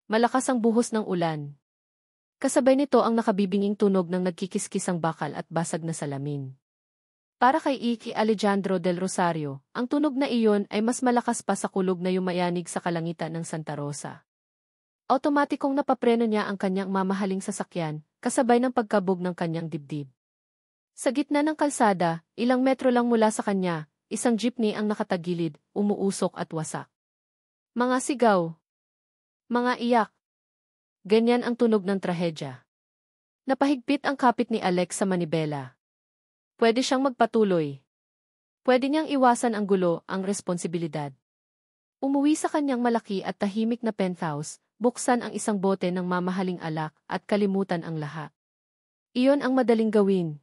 Malakas ang buhos ng ulan. Kasabay nito ang nakabibinging tunog ng nagkikiskisang bakal at basag na salamin. Para kay Iki Alejandro del Rosario, ang tunog na iyon ay mas malakas pa sa kulog na yumayanig sa kalangitan ng Santa Rosa. Otomatikong napapreno niya ang kanyang mamahaling sasakyan, kasabay ng pagkabog ng kanyang dibdib. Sa gitna ng kalsada, ilang metro lang mula sa kanya, isang jeepney ang nakatagilid, umuusok at wasak. Mga sigaw. Mga iyak. Ganyan ang tunog ng trahedya. Napahigpit ang kapit ni Alex sa manibela. Pwede siyang magpatuloy. Pwede niyang iwasan ang gulo, ang responsibilidad. Umuwi sa kanyang malaki at tahimik na penthouse, buksan ang isang bote ng mamahaling alak at kalimutan ang lahat. Iyon ang madaling gawin.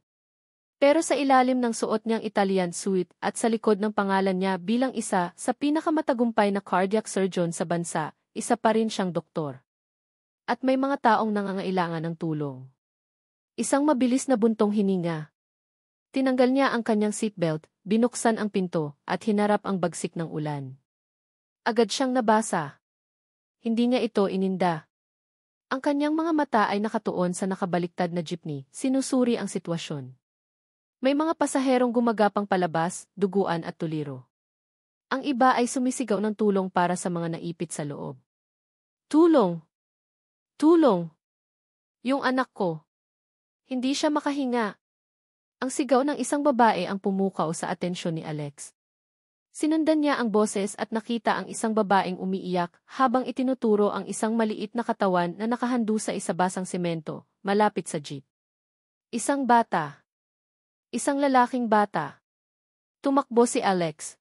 Pero sa ilalim ng suot niyang Italian suit at sa likod ng pangalan niya bilang isa sa pinakamatagumpay na cardiac surgeon sa bansa, isa pa rin siyang doktor. At may mga taong nangangailangan ng tulong. Isang mabilis na buntong hininga. Tinanggal niya ang kanyang seatbelt, binuksan ang pinto, at hinarap ang bagsik ng ulan. Agad siyang nabasa. Hindi niya ito ininda. Ang kanyang mga mata ay nakatuon sa nakabaliktad na jeepney, sinusuri ang sitwasyon. May mga pasaherong gumagapang palabas, duguan at tuliro. Ang iba ay sumisigaw ng tulong para sa mga naipit sa loob. Tulong! Tulong! Yung anak ko. Hindi siya makahinga. Ang sigaw ng isang babae ang pumukaw sa atensyon ni Alex. Sinundan niya ang boses at nakita ang isang babaeng umiiyak habang itinuturo ang isang maliit na katawan na nakahandu sa isabasang semento, malapit sa jeep. Isang bata. Isang lalaking bata. Tumakbo si Alex.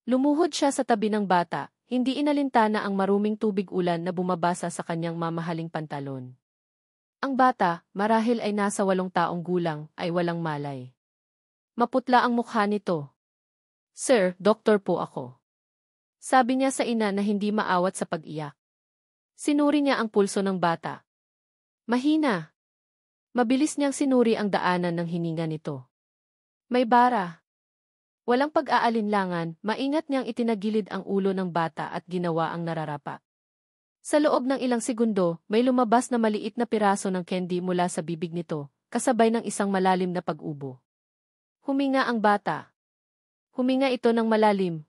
Lumuhod siya sa tabi ng bata, hindi inalintana ang maruming tubig ulan na bumabasa sa kanyang mamahaling pantalon. Ang bata, marahil ay nasa 8 taong gulang, ay walang malay. Maputla ang mukha nito. Sir, doktor po ako. Sabi niya sa ina na hindi maawat sa pag-iyak. Sinuri niya ang pulso ng bata. Mahina. Mabilis niyang sinuri ang daanan ng hininga nito. May bara. Walang pag-aalinlangan, maingat niyang itinagilid ang ulo ng bata at ginawa ang nararapa. Sa loob ng ilang segundo, may lumabas na maliit na piraso ng candy mula sa bibig nito, kasabay ng isang malalim na pag-ubo. Huminga ang bata. Huminga ito ng malalim.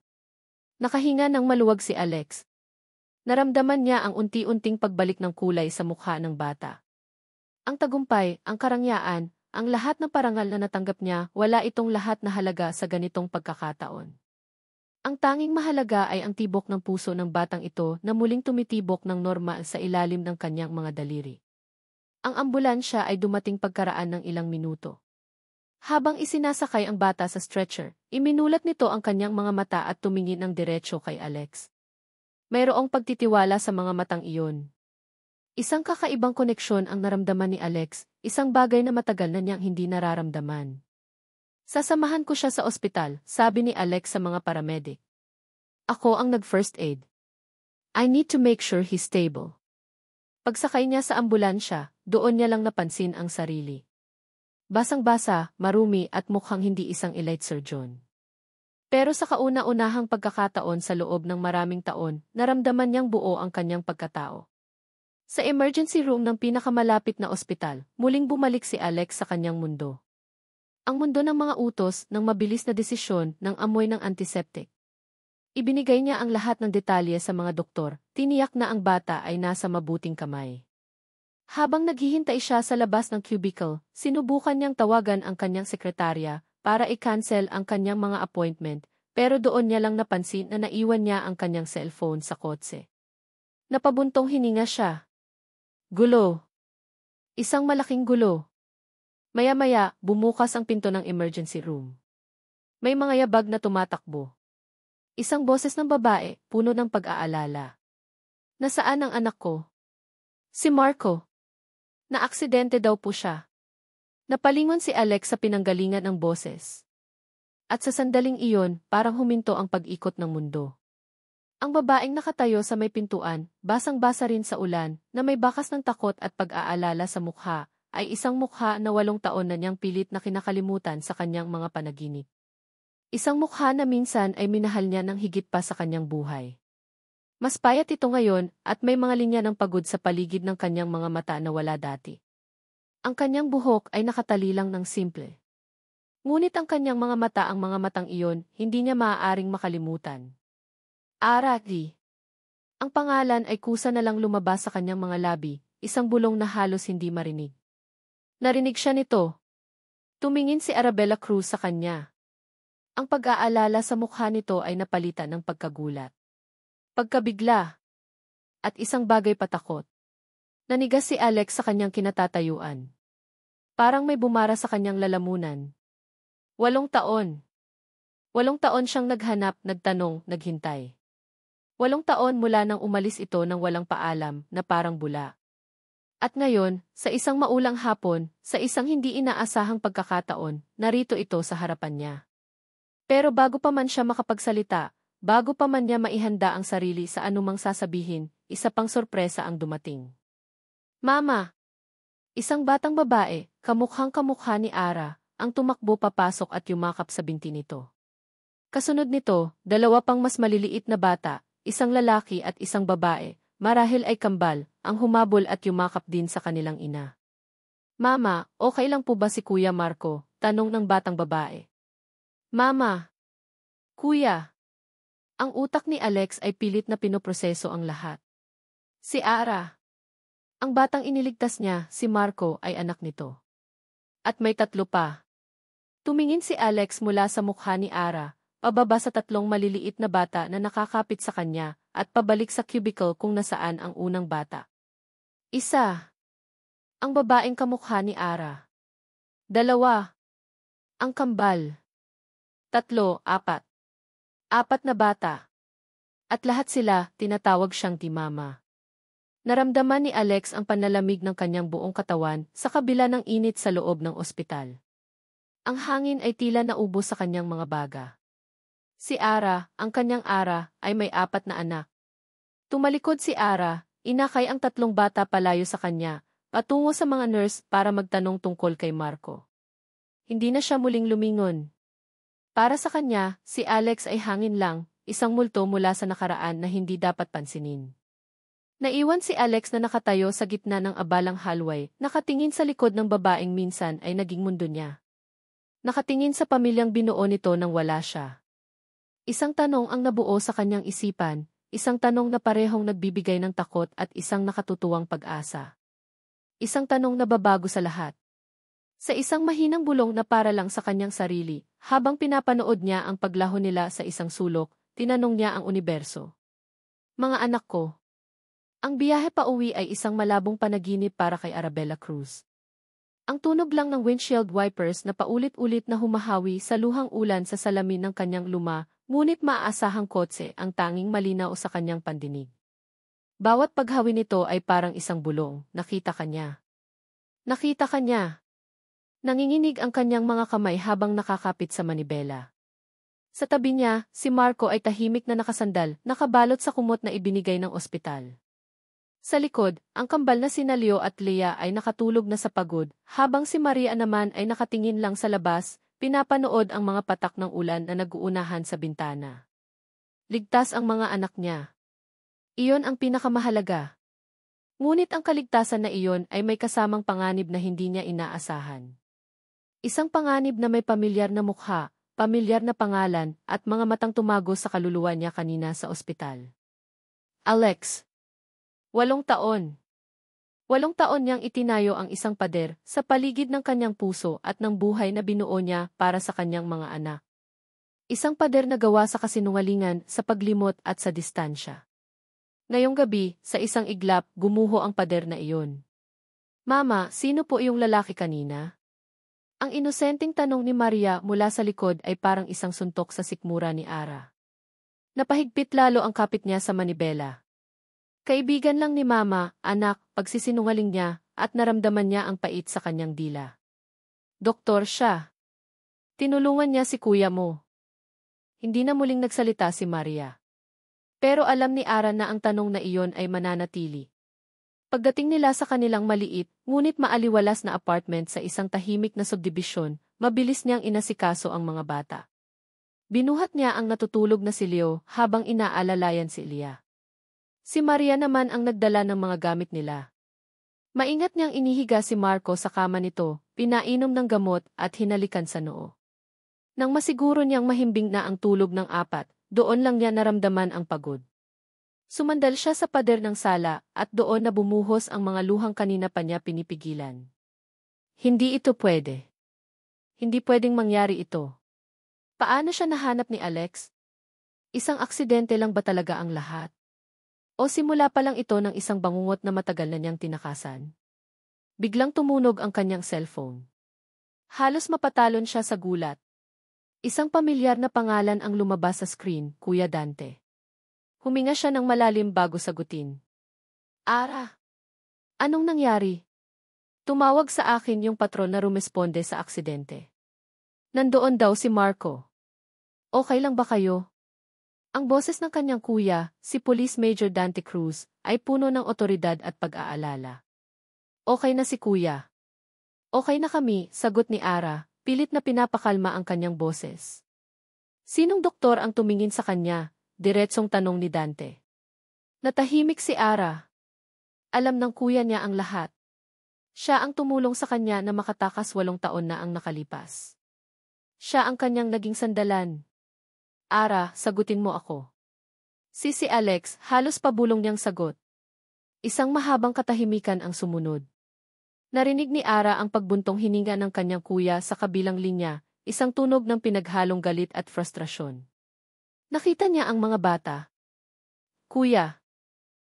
Nakahinga ng maluwag si Alex. Naramdaman niya ang unti-unting pagbalik ng kulay sa mukha ng bata. Ang tagumpay, ang karangyaan, ang lahat ng parangal na natanggap niya, wala itong lahat na halaga sa ganitong pagkakataon. Ang tanging mahalaga ay ang tibok ng puso ng batang ito na muling tumitibok ng normal sa ilalim ng kanyang mga daliri. Ang ambulansya ay dumating pagkaraan ng ilang minuto. Habang isinasakay ang bata sa stretcher, iminulat nito ang kanyang mga mata at tumingin ng diretsyo kay Alex. Mayroong pagtitiwala sa mga matang iyon. Isang kakaibang koneksyon ang naramdaman ni Alex, isang bagay na matagal na niyang hindi nararamdaman. Sasamahan ko siya sa ospital, sabi ni Alex sa mga paramedic. Ako ang nag-first aid. I need to make sure he's stable. Pagsakay niya sa ambulansya, doon niya lang napansin ang sarili. Basang-basa, marumi at mukhang hindi isang elite surgeon. Pero sa kauna-unahang pagkakataon sa loob ng maraming taon, naramdaman niyang buo ang kanyang pagkatao. Sa emergency room ng pinakamalapit na ospital, muling bumalik si Alex sa kanyang mundo. Ang mundo ng mga utos, ng mabilis na desisyon, ng amoy ng antiseptic. Ibinigay niya ang lahat ng detalye sa mga doktor, tiniyak na ang bata ay nasa mabuting kamay. Habang naghihintay siya sa labas ng cubicle, sinubukan niyang tawagan ang kanyang sekretarya para i-cancel ang kanyang mga appointment, pero doon niya lang napansin na naiwan niya ang kanyang cellphone sa kotse. Napabuntong hininga siya. Gulo. Isang malaking gulo. Maya-maya, bumukas ang pinto ng emergency room. May mga yabag na tumatakbo. Isang boses ng babae, puno ng pag-aalala. Nasaan ang anak ko? Si Marco. Naaksidente daw po siya. Napalingon si Alex sa pinanggalingan ng boses. At sa sandaling iyon, parang huminto ang pag-ikot ng mundo. Ang babaeng nakatayo sa may pintuan, basang-basa rin sa ulan, na may bakas ng takot at pag-aalala sa mukha, ay isang mukha na 8 taon na niyang pilit na kinakalimutan sa kanyang mga panaginip. Isang mukha na minsan ay minahal niya ng higit pa sa kanyang buhay. Mas payat ito ngayon at may mga linya ng pagod sa paligid ng kanyang mga mata na wala dati. Ang kanyang buhok ay nakatali lang ng simple. Ngunit ang kanyang mga mata, ang mga matang iyon, hindi niya maaaring makalimutan. Araki. Ang pangalan ay kusa na lang lumabas sa kanyang mga labi, isang bulong na halos hindi marinig. Narinig siya nito. Tumingin si Arabella Cruz sa kanya. Ang pag-aalala sa mukha nito ay napalitan ng pagkagulat, pagkabigla, at isang bagay patakot. Nanigas si Alex sa kanyang kinatatayuan. Parang may bumara sa kanyang lalamunan. 8 taon. 8 taon siyang naghanap, nagtanong, naghintay. 8 taon mula nang umalis ito nang walang paalam, na parang bula. At ngayon, sa isang maulang hapon, sa isang hindi inaasahang pagkakataon, narito ito sa harapan niya. Pero bago pa man siya makapagsalita, bago pa man niya maihanda ang sarili sa anumang sasabihin, isa pang sorpresa ang dumating. Mama! Isang batang babae, kamukhang-kamukha ni Ara, ang tumakbo papasok at yumakap sa binti nito. Kasunod nito, 2 pang mas maliliit na bata, isang lalaki at isang babae, marahil ay kambal, ang humabol at yumakap din sa kanilang ina. Mama, okay lang po ba si Kuya Marco? Tanong ng batang babae. Mama! Kuya! Ang utak ni Alex ay pilit na pinoproseso ang lahat. Si Ara. Ang batang iniligtas niya, si Marco, ay anak nito. At may 3 pa. Tumingin si Alex mula sa mukha ni Ara, pababa sa 3 maliliit na bata na nakakapit sa kanya, at pabalik sa cubicle kung nasaan ang unang bata. Isa. Ang babaeng kamukha ni Ara. 2. Ang kambal. 3, 4. 4 na bata. At lahat sila, tinatawag siyang Timama. Naramdaman ni Alex ang panlalamig ng kanyang buong katawan sa kabila ng init sa loob ng ospital. Ang hangin ay tila naubos sa kanyang mga baga. Si Ara, ang kanyang Ara, ay may 4 na anak. Tumalikod si Ara, inakay ang 3 bata palayo sa kanya, patungo sa mga nurse para magtanong tungkol kay Marco. Hindi na siya muling lumingon. Para sa kanya, si Alex ay hangin lang, isang multo mula sa nakaraan na hindi dapat pansinin. Naiwan si Alex na nakatayo sa gitna ng abalang hallway, nakatingin sa likod ng babaeng minsan ay naging mundo niya. Nakatingin sa pamilyang binuo nito nang wala siya. Isang tanong ang nabuo sa kanyang isipan, isang tanong na parehong nagbibigay ng takot at isang nakatutuwang pag-asa. Isang tanong na babago sa lahat. Sa isang mahinang bulong na para lang sa kanyang sarili, habang pinapanood niya ang paglaho nila sa isang sulok, tinanong niya ang universo. Mga anak ko. Ang biyahe pa uwi ay isang malabong panaginip para kay Arabella Cruz. Ang tunog lang ng windshield wipers na paulit-ulit na humahawi sa luhang ulan sa salamin ng kanyang luma, ngunit maaasahang kotse ang tanging malinaw sa kanyang pandinig. Bawat paghawi nito ay parang isang bulong, nakita ka niya. Nakita ka niya. Nanginginig ang kanyang mga kamay habang nakakapit sa manibela. Sa tabi niya, si Marco ay tahimik na nakasandal, nakabalot sa kumot na ibinigay ng ospital. Sa likod, ang kambal na sina Leo at Leah ay nakatulog na sa pagod, habang si Maria naman ay nakatingin lang sa labas, pinapanood ang mga patak ng ulan na nag-uunahan sa bintana. Ligtas ang mga anak niya. Iyon ang pinakamahalaga. Ngunit ang kaligtasan na iyon ay may kasamang panganib na hindi niya inaasahan. Isang panganib na may pamilyar na mukha, pamilyar na pangalan, at mga matang tumago sa kaluluwa niya kanina sa ospital. Alex. 8 taon. 8 taon niyang itinayo ang isang pader sa paligid ng kanyang puso at ng buhay na binuo niya para sa kanyang mga anak. Isang pader na gawa sa kasinungalingan, sa paglimot at sa distansya. Ngayong gabi, sa isang iglap, gumuho ang pader na iyon. Mama, sino po iyong lalaki kanina? Ang inosenteng tanong ni Maria mula sa likod ay parang isang suntok sa sikmura ni Ara. Napahigpit lalo ang kapit niya sa manibela. Kaibigan lang ni Mama, anak, pagsisinungaling niya, at naramdaman niya ang pait sa kanyang dila. Doktor siya. Tinulungan niya si kuya mo. Hindi na muling nagsalita si Maria. Pero alam ni Ara na ang tanong na iyon ay mananatili. Pagdating nila sa kanilang maliit, ngunit maaliwalas na apartment sa isang tahimik na subdibisyon, mabilis niyang inasikaso ang mga bata. Binuhat niya ang natutulog na si Leo habang inaalalayan si Elia. Si Maria naman ang nagdala ng mga gamit nila. Maingat niyang inihiga si Marco sa kama nito, pinainom ng gamot at hinalikan sa noo. Nang masiguro niyang mahimbing na ang tulog ng apat, doon lang niya naramdaman ang pagod. Sumandal siya sa pader ng sala at doon na bumuhos ang mga luhang kanina pa niya pinipigilan. Hindi ito pwede. Hindi pwedeng mangyari ito. Paano siya nahanap ni Alex? Isang aksidente lang ba talaga ang lahat? O simula pa lang ito ng isang bangungot na matagal na niyang tinakasan? Biglang tumunog ang kanyang cellphone. Halos mapatalon siya sa gulat. Isang pamilyar na pangalan ang lumabas sa screen, Kuya Dante. Huminga siya ng malalim bago sagutin. Ara! Anong nangyari? Tumawag sa akin yung patron na rumesponde sa aksidente. Nandoon daw si Marco. Okay lang ba kayo? Ang boses ng kanyang kuya, si Police Major Dante Cruz, ay puno ng otoridad at pag-aalala. Okay na si kuya. Okay na kami, sagot ni Ara, pilit na pinapakalma ang kanyang boses. Sinong doktor ang tumingin sa kanya? Diretsong tanong ni Dante. Natahimik si Ara. Alam ng kuya niya ang lahat. Siya ang tumulong sa kanya na makatakas 8 taon na ang nakalipas. Siya ang kanyang naging sandalan. Ara, sagutin mo ako. Si Alex, halos pabulong niyang sagot. Isang mahabang katahimikan ang sumunod. Narinig ni Ara ang pagbuntong hininga ng kanyang kuya sa kabilang linya, isang tunog ng pinaghalong galit at frustrasyon. Nakita niya ang mga bata. Kuya.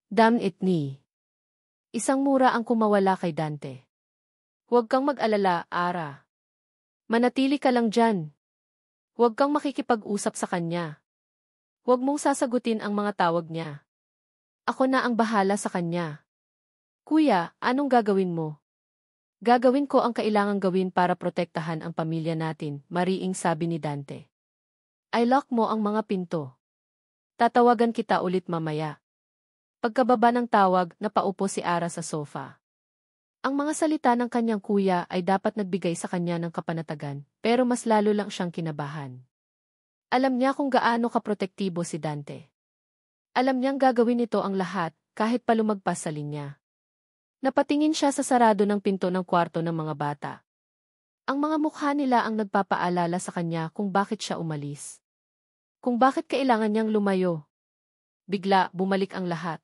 Damn it ni. Isang mura ang kumawala kay Dante. Huwag kang mag-alala, Ara. Manatili ka lang dyan. Huwag kang makikipag-usap sa kanya. Huwag mong sasagutin ang mga tawag niya. Ako na ang bahala sa kanya. Kuya, anong gagawin mo? Gagawin ko ang kailangang gawin para protektahan ang pamilya natin, mariing sabi ni Dante. I-lock mo ang mga pinto. Tatawagan kita ulit mamaya. Pagkababa ng tawag, napaupo si Ara sa sofa. Ang mga salita ng kanyang kuya ay dapat nagbigay sa kanya ng kapanatagan, pero mas lalo lang siyang kinabahan. Alam niya kung gaano kaprotektibo si Dante. Alam niyang gagawin nito ang lahat, kahit pa lumagpas sa linya. Napatingin siya sa sarado ng pinto ng kwarto ng mga bata. Ang mga mukha nila ang nagpapaalala sa kanya kung bakit siya umalis. Kung bakit kailangan niyang lumayo. Bigla, bumalik ang lahat.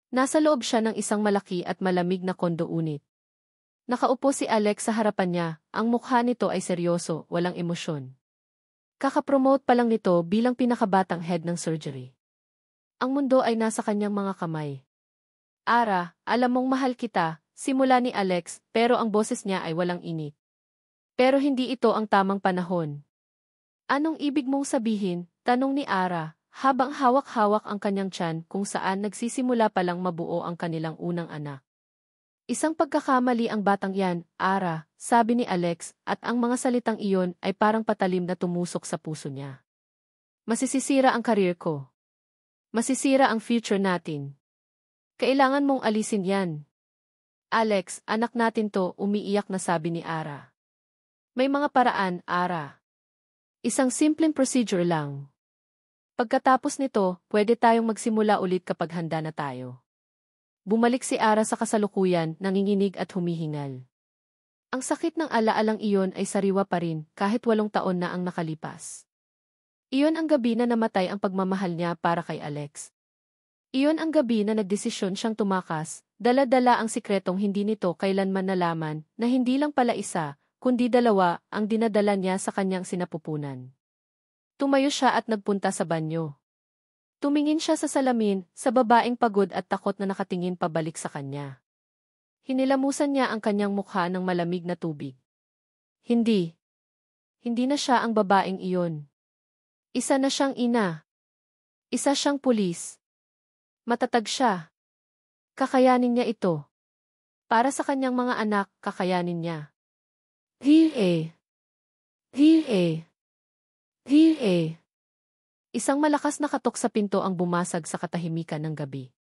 Nasa loob siya ng isang malaki at malamig na kondo unit. Nakaupo si Alex sa harapan niya, ang mukha nito ay seryoso, walang emosyon. Kakapromote pa lang nito bilang pinakabatang head ng surgery. Ang mundo ay nasa kanyang mga kamay. Ara, alam mong mahal kita, simula ni Alex, pero ang boses niya ay walang init. Pero hindi ito ang tamang panahon. Anong ibig mong sabihin? Tanong ni Ara. Habang hawak-hawak ang kanyang tiyan kung saan nagsisimula palang mabuo ang kanilang unang anak. Isang pagkakamali ang batang yan, Ara, sabi ni Alex, at ang mga salitang iyon ay parang patalim na tumusok sa puso niya. Masisisira ang career ko. Masisira ang future natin. Kailangan mong alisin yan. Alex, anak natin to, umiiyak na sabi ni Ara. May mga paraan, Ara. Isang simpleng procedure lang. Pagkatapos nito, pwede tayong magsimula ulit kapag handa na tayo. Bumalik si Ara sa kasalukuyan, nanginginig at humihingal. Ang sakit ng alaalang iyon ay sariwa pa rin, kahit 8 taon na ang nakalipas. Iyon ang gabi na namatay ang pagmamahal niya para kay Alex. Iyon ang gabi na nagdesisyon siyang tumakas, dala-dala ang sikretong hindi nito kailanman nalaman, na hindi lang pala isa, kundi 2 ang dinadala niya sa kanyang sinapupunan. Tumayo siya at nagpunta sa banyo. Tumingin siya sa salamin, sa babaeng pagod at takot na nakatingin pabalik sa kanya. Hinilamusan niya ang kanyang mukha ng malamig na tubig. Hindi. Hindi na siya ang babaeng iyon. Isa na siyang ina. Isa siyang pulis. Matatag siya. Kakayanin niya ito. Para sa kanyang mga anak, kakayanin niya. Hiye. Hiye. Hiye. Isang malakas na katok sa pinto ang bumasag sa katahimikan ng gabi.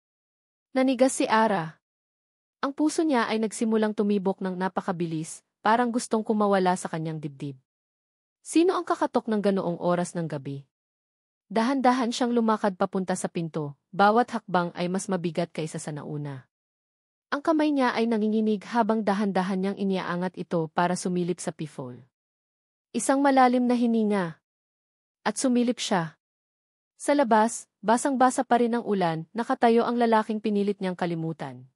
Nanigas si Ara. Ang puso niya ay nagsimulang tumibok ng napakabilis, parang gustong kumawala sa kanyang dibdib. Sino ang kakatok ng ganoong oras ng gabi? Dahan-dahan siyang lumakad papunta sa pinto, bawat hakbang ay mas mabigat kaysa sa nauna. Ang kamay niya ay nanginginig habang dahan-dahan niyang iniaangat ito para sumilip sa pifol. Isang malalim na hininga. At sumilip siya. Sa labas, basang-basa pa rin ang ulan, nakatayo ang lalaking pinilit niyang kalimutan.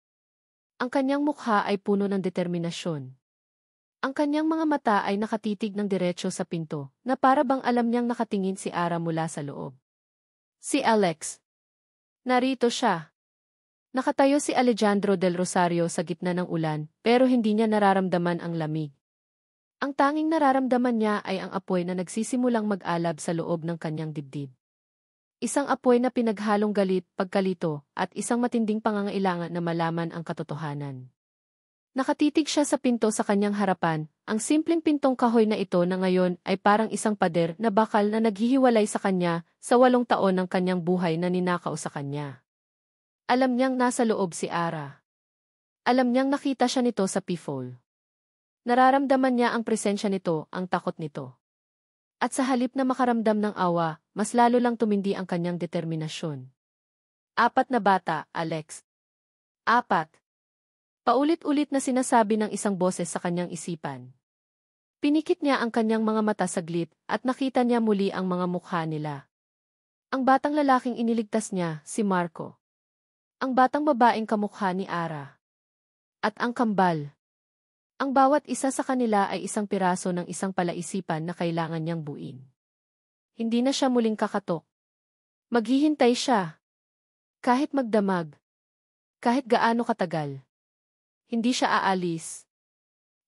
Ang kanyang mukha ay puno ng determinasyon. Ang kanyang mga mata ay nakatitig ng diretsyo sa pinto, na para bang alam niyang nakatingin si Ara mula sa loob. Si Alex. Narito siya. Nakatayo si Alejandro del Rosario sa gitna ng ulan, pero hindi niya nararamdaman ang lamig. Ang tanging nararamdaman niya ay ang apoy na nagsisimulang mag-alab sa loob ng kanyang dibdib. Isang apoy na pinaghalong galit, pagkalito, at isang matinding pangangailangan na malaman ang katotohanan. Nakatitig siya sa pinto sa kanyang harapan, ang simpleng pintong kahoy na ito na ngayon ay parang isang pader na bakal na naghihiwalay sa kanya sa 8 taon ng kanyang buhay na ninakaw sa kanya. Alam niyang nasa loob si Ara. Alam niyang nakita siya nito sa pifol. Nararamdaman niya ang presensya nito, ang takot nito. At sa halip na makaramdam ng awa, mas lalo lang tumindi ang kanyang determinasyon. 4 na bata, Alex. 4. Paulit-ulit na sinasabi ng isang boses sa kanyang isipan. Pinikit niya ang kanyang mga mata saglit at nakita niya muli ang mga mukha nila. Ang batang lalaking iniligtas niya, si Marco. Ang batang babaeng kamukha ni Ara. At ang kambal. Ang bawat isa sa kanila ay isang piraso ng isang palaisipan na kailangan niyang buuin. Hindi na siya muling kakatok. Maghihintay siya. Kahit magdamag. Kahit gaano katagal. Hindi siya aalis.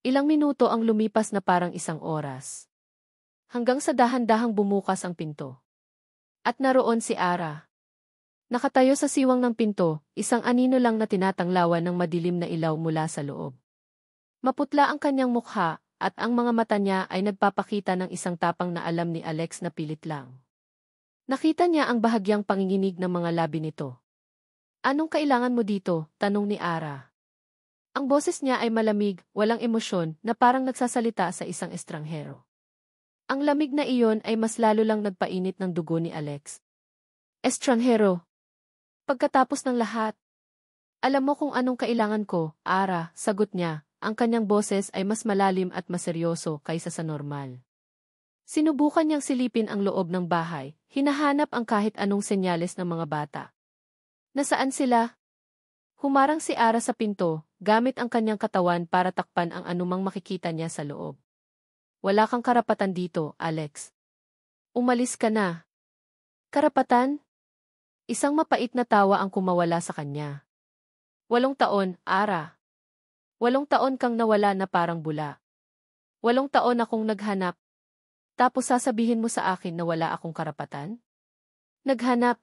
Ilang minuto ang lumipas na parang isang oras. Hanggang sa dahan-dahang bumukas ang pinto. At naroon si Ara. Nakatayo sa siwang ng pinto, isang anino lang na tinatanglawan ng madilim na ilaw mula sa loob. Maputla ang kanyang mukha, at ang mga mata niya ay nagpapakita ng isang tapang na alam ni Alex na pilit lang. Nakita niya ang bahagyang panginginig ng mga labi nito. Anong kailangan mo dito? Tanong ni Ara. Ang boses niya ay malamig, walang emosyon, na parang nagsasalita sa isang estranghero. Ang lamig na iyon ay mas lalo lang nagpainit ng dugo ni Alex. Estranghero. Pagkatapos ng lahat. Alam mo kung anong kailangan ko, Ara, sagot niya. Ang kanyang boses ay mas malalim at mas seryoso kaysa sa normal. Sinubukan niyang silipin ang loob ng bahay, hinahanap ang kahit anong senyales ng mga bata. Nasaan sila? Humarang si Ara sa pinto, gamit ang kanyang katawan para takpan ang anumang makikita niya sa loob. Wala kang karapatan dito, Alex. Umalis ka na. Karapatan? Isang mapait na tawa ang kumawala sa kanya. 8 taon, Ara. 8 taon kang nawala na parang bula. 8 taon akong naghanap. Tapos sasabihin mo sa akin na wala akong karapatan? Naghanap.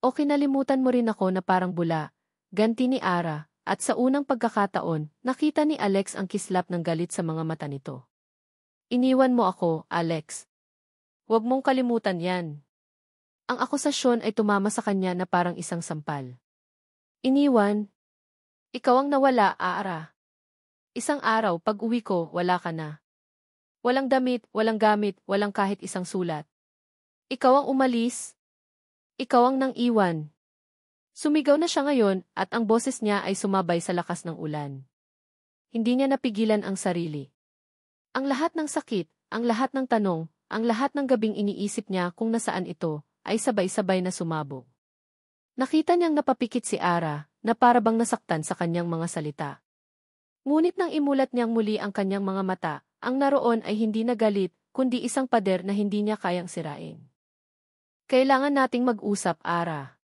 O kinalimutan mo rin ako na parang bula, ganti ni Ara, at sa unang pagkakataon, nakita ni Alex ang kislap ng galit sa mga mata nito. Iniwan mo ako, Alex. Huwag mong kalimutan yan. Ang akusasyon ay tumama sa kanya na parang isang sampal. Iniwan? Ikaw ang nawala, Ara. Isang araw, pag-uwi ko, wala ka na. Walang damit, walang gamit, walang kahit isang sulat. Ikaw ang umalis. Ikaw ang nang iwan. Sumigaw na siya ngayon at ang boses niya ay sumabay sa lakas ng ulan. Hindi niya napigilan ang sarili. Ang lahat ng sakit, ang lahat ng tanong, ang lahat ng gabing iniisip niya kung nasaan ito, ay sabay-sabay na sumabog. Nakita niyang napapikit si Ara, na para bang nasaktan sa kanyang mga salita. Ngunit nang imulat niyang muli ang kanyang mga mata, ang naroon ay hindi na galit, kundi isang pader na hindi niya kayang sirain. Kailangan nating mag-usap, Ara.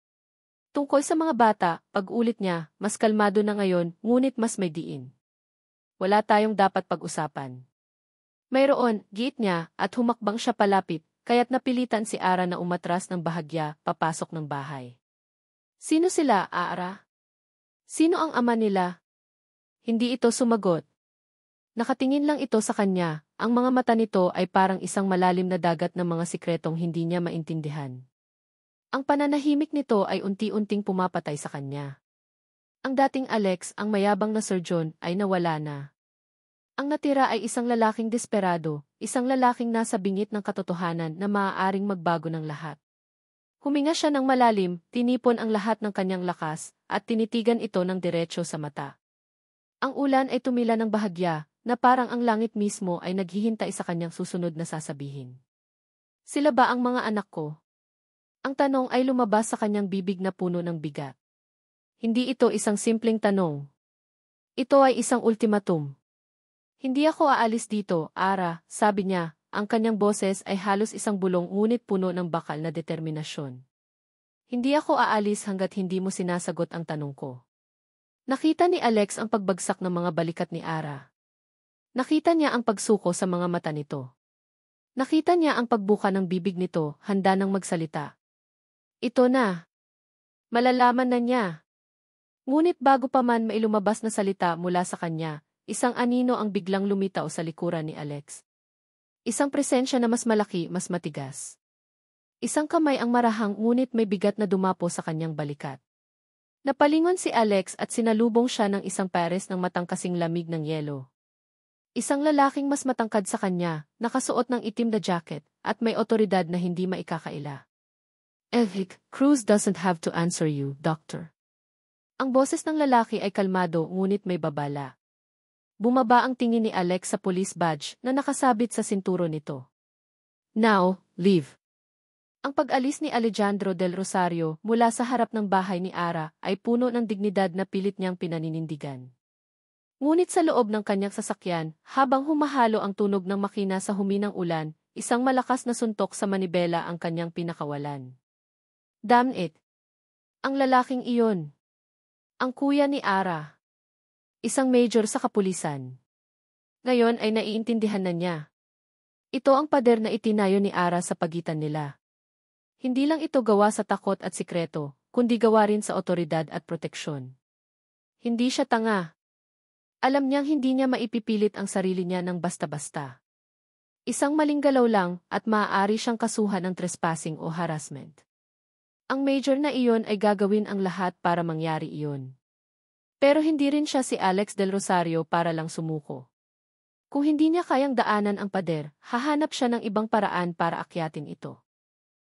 Tungkol sa mga bata, pag-ulit niya, mas kalmado na ngayon, ngunit mas may diin. Wala tayong dapat pag-usapan. Mayroon, giit niya, at humakbang siya palapit, kaya't napilitan si Ara na umatras ng bahagya, papasok ng bahay. Sino sila, Ara? Sino ang ama nila? Hindi ito sumagot. Nakatingin lang ito sa kanya, ang mga mata nito ay parang isang malalim na dagat ng mga sikretong hindi niya maintindihan. Ang pananahimik nito ay unti-unting pumapatay sa kanya. Ang dating Alex, ang mayabang na Sir John, ay nawala na. Ang natira ay isang lalaking desperado, isang lalaking nasa bingit ng katotohanan na maaaring magbago ng lahat. Huminga siya ng malalim, tinipon ang lahat ng kanyang lakas, at tinitigan ito ng diretso sa mata. Ang ulan ay tumila ng bahagya, na parang ang langit mismo ay naghihintay sa kanyang susunod na sasabihin. Sila ba ang mga anak ko? Ang tanong ay lumabas sa kanyang bibig na puno ng bigat. Hindi ito isang simpleng tanong. Ito ay isang ultimatum. Hindi ako aalis dito, Ara, sabi niya. Ang kanyang boses ay halos isang bulong ngunit puno ng bakal na determinasyon. Hindi ako aalis hanggat hindi mo sinasagot ang tanong ko. Nakita ni Alex ang pagbagsak ng mga balikat ni Ara. Nakita niya ang pagsuko sa mga mata nito. Nakita niya ang pagbuka ng bibig nito, handa nang magsalita. Ito na. Malalaman na niya. Ngunit bago pa man mailumabas na salita mula sa kanya, isang anino ang biglang lumitaw sa likuran ni Alex. Isang presensya na mas malaki, mas matigas. Isang kamay ang marahang ngunit may bigat na dumapo sa kanyang balikat. Napalingon si Alex at sinalubong siya ng isang pares ng matang kasing lamig ng yelo. Isang lalaking mas matangkad sa kanya, nakasuot ng itim na jacket, at may otoridad na hindi maikakaila. Eric, Cruz doesn't have to answer you, Doctor. Ang boses ng lalaki ay kalmado ngunit may babala. Bumaba ang tingin ni Alex sa police badge na nakasabit sa sinturo nito. Now, leave. Ang pag-alis ni Alejandro del Rosario mula sa harap ng bahay ni Ara ay puno ng dignidad na pilit niyang pinaninindigan. Ngunit sa loob ng kanyang sasakyan, habang humahalo ang tunog ng makina sa huminang ulan, isang malakas na suntok sa manibela ang kanyang pinakawalan. Damn it! Ang lalaking iyon. Ang kuya ni Ara. Isang major sa kapulisan. Ngayon ay naiintindihan na niya. Ito ang pader na itinayo ni Ara sa pagitan nila. Hindi lang ito gawa sa takot at sikreto, kundi gawa rin sa otoridad at proteksyon. Hindi siya tanga. Alam niyang hindi niya maipipilit ang sarili niya ng basta-basta. Isang maling galaw lang at maaari siyang kasuhan ng trespassing o harassment. Ang major na iyon ay gagawin ang lahat para mangyari iyon. Pero hindi rin siya si Alex del Rosario para lang sumuko. Kung hindi niya kayang daanan ang pader, hahanap siya ng ibang paraan para akyatin ito.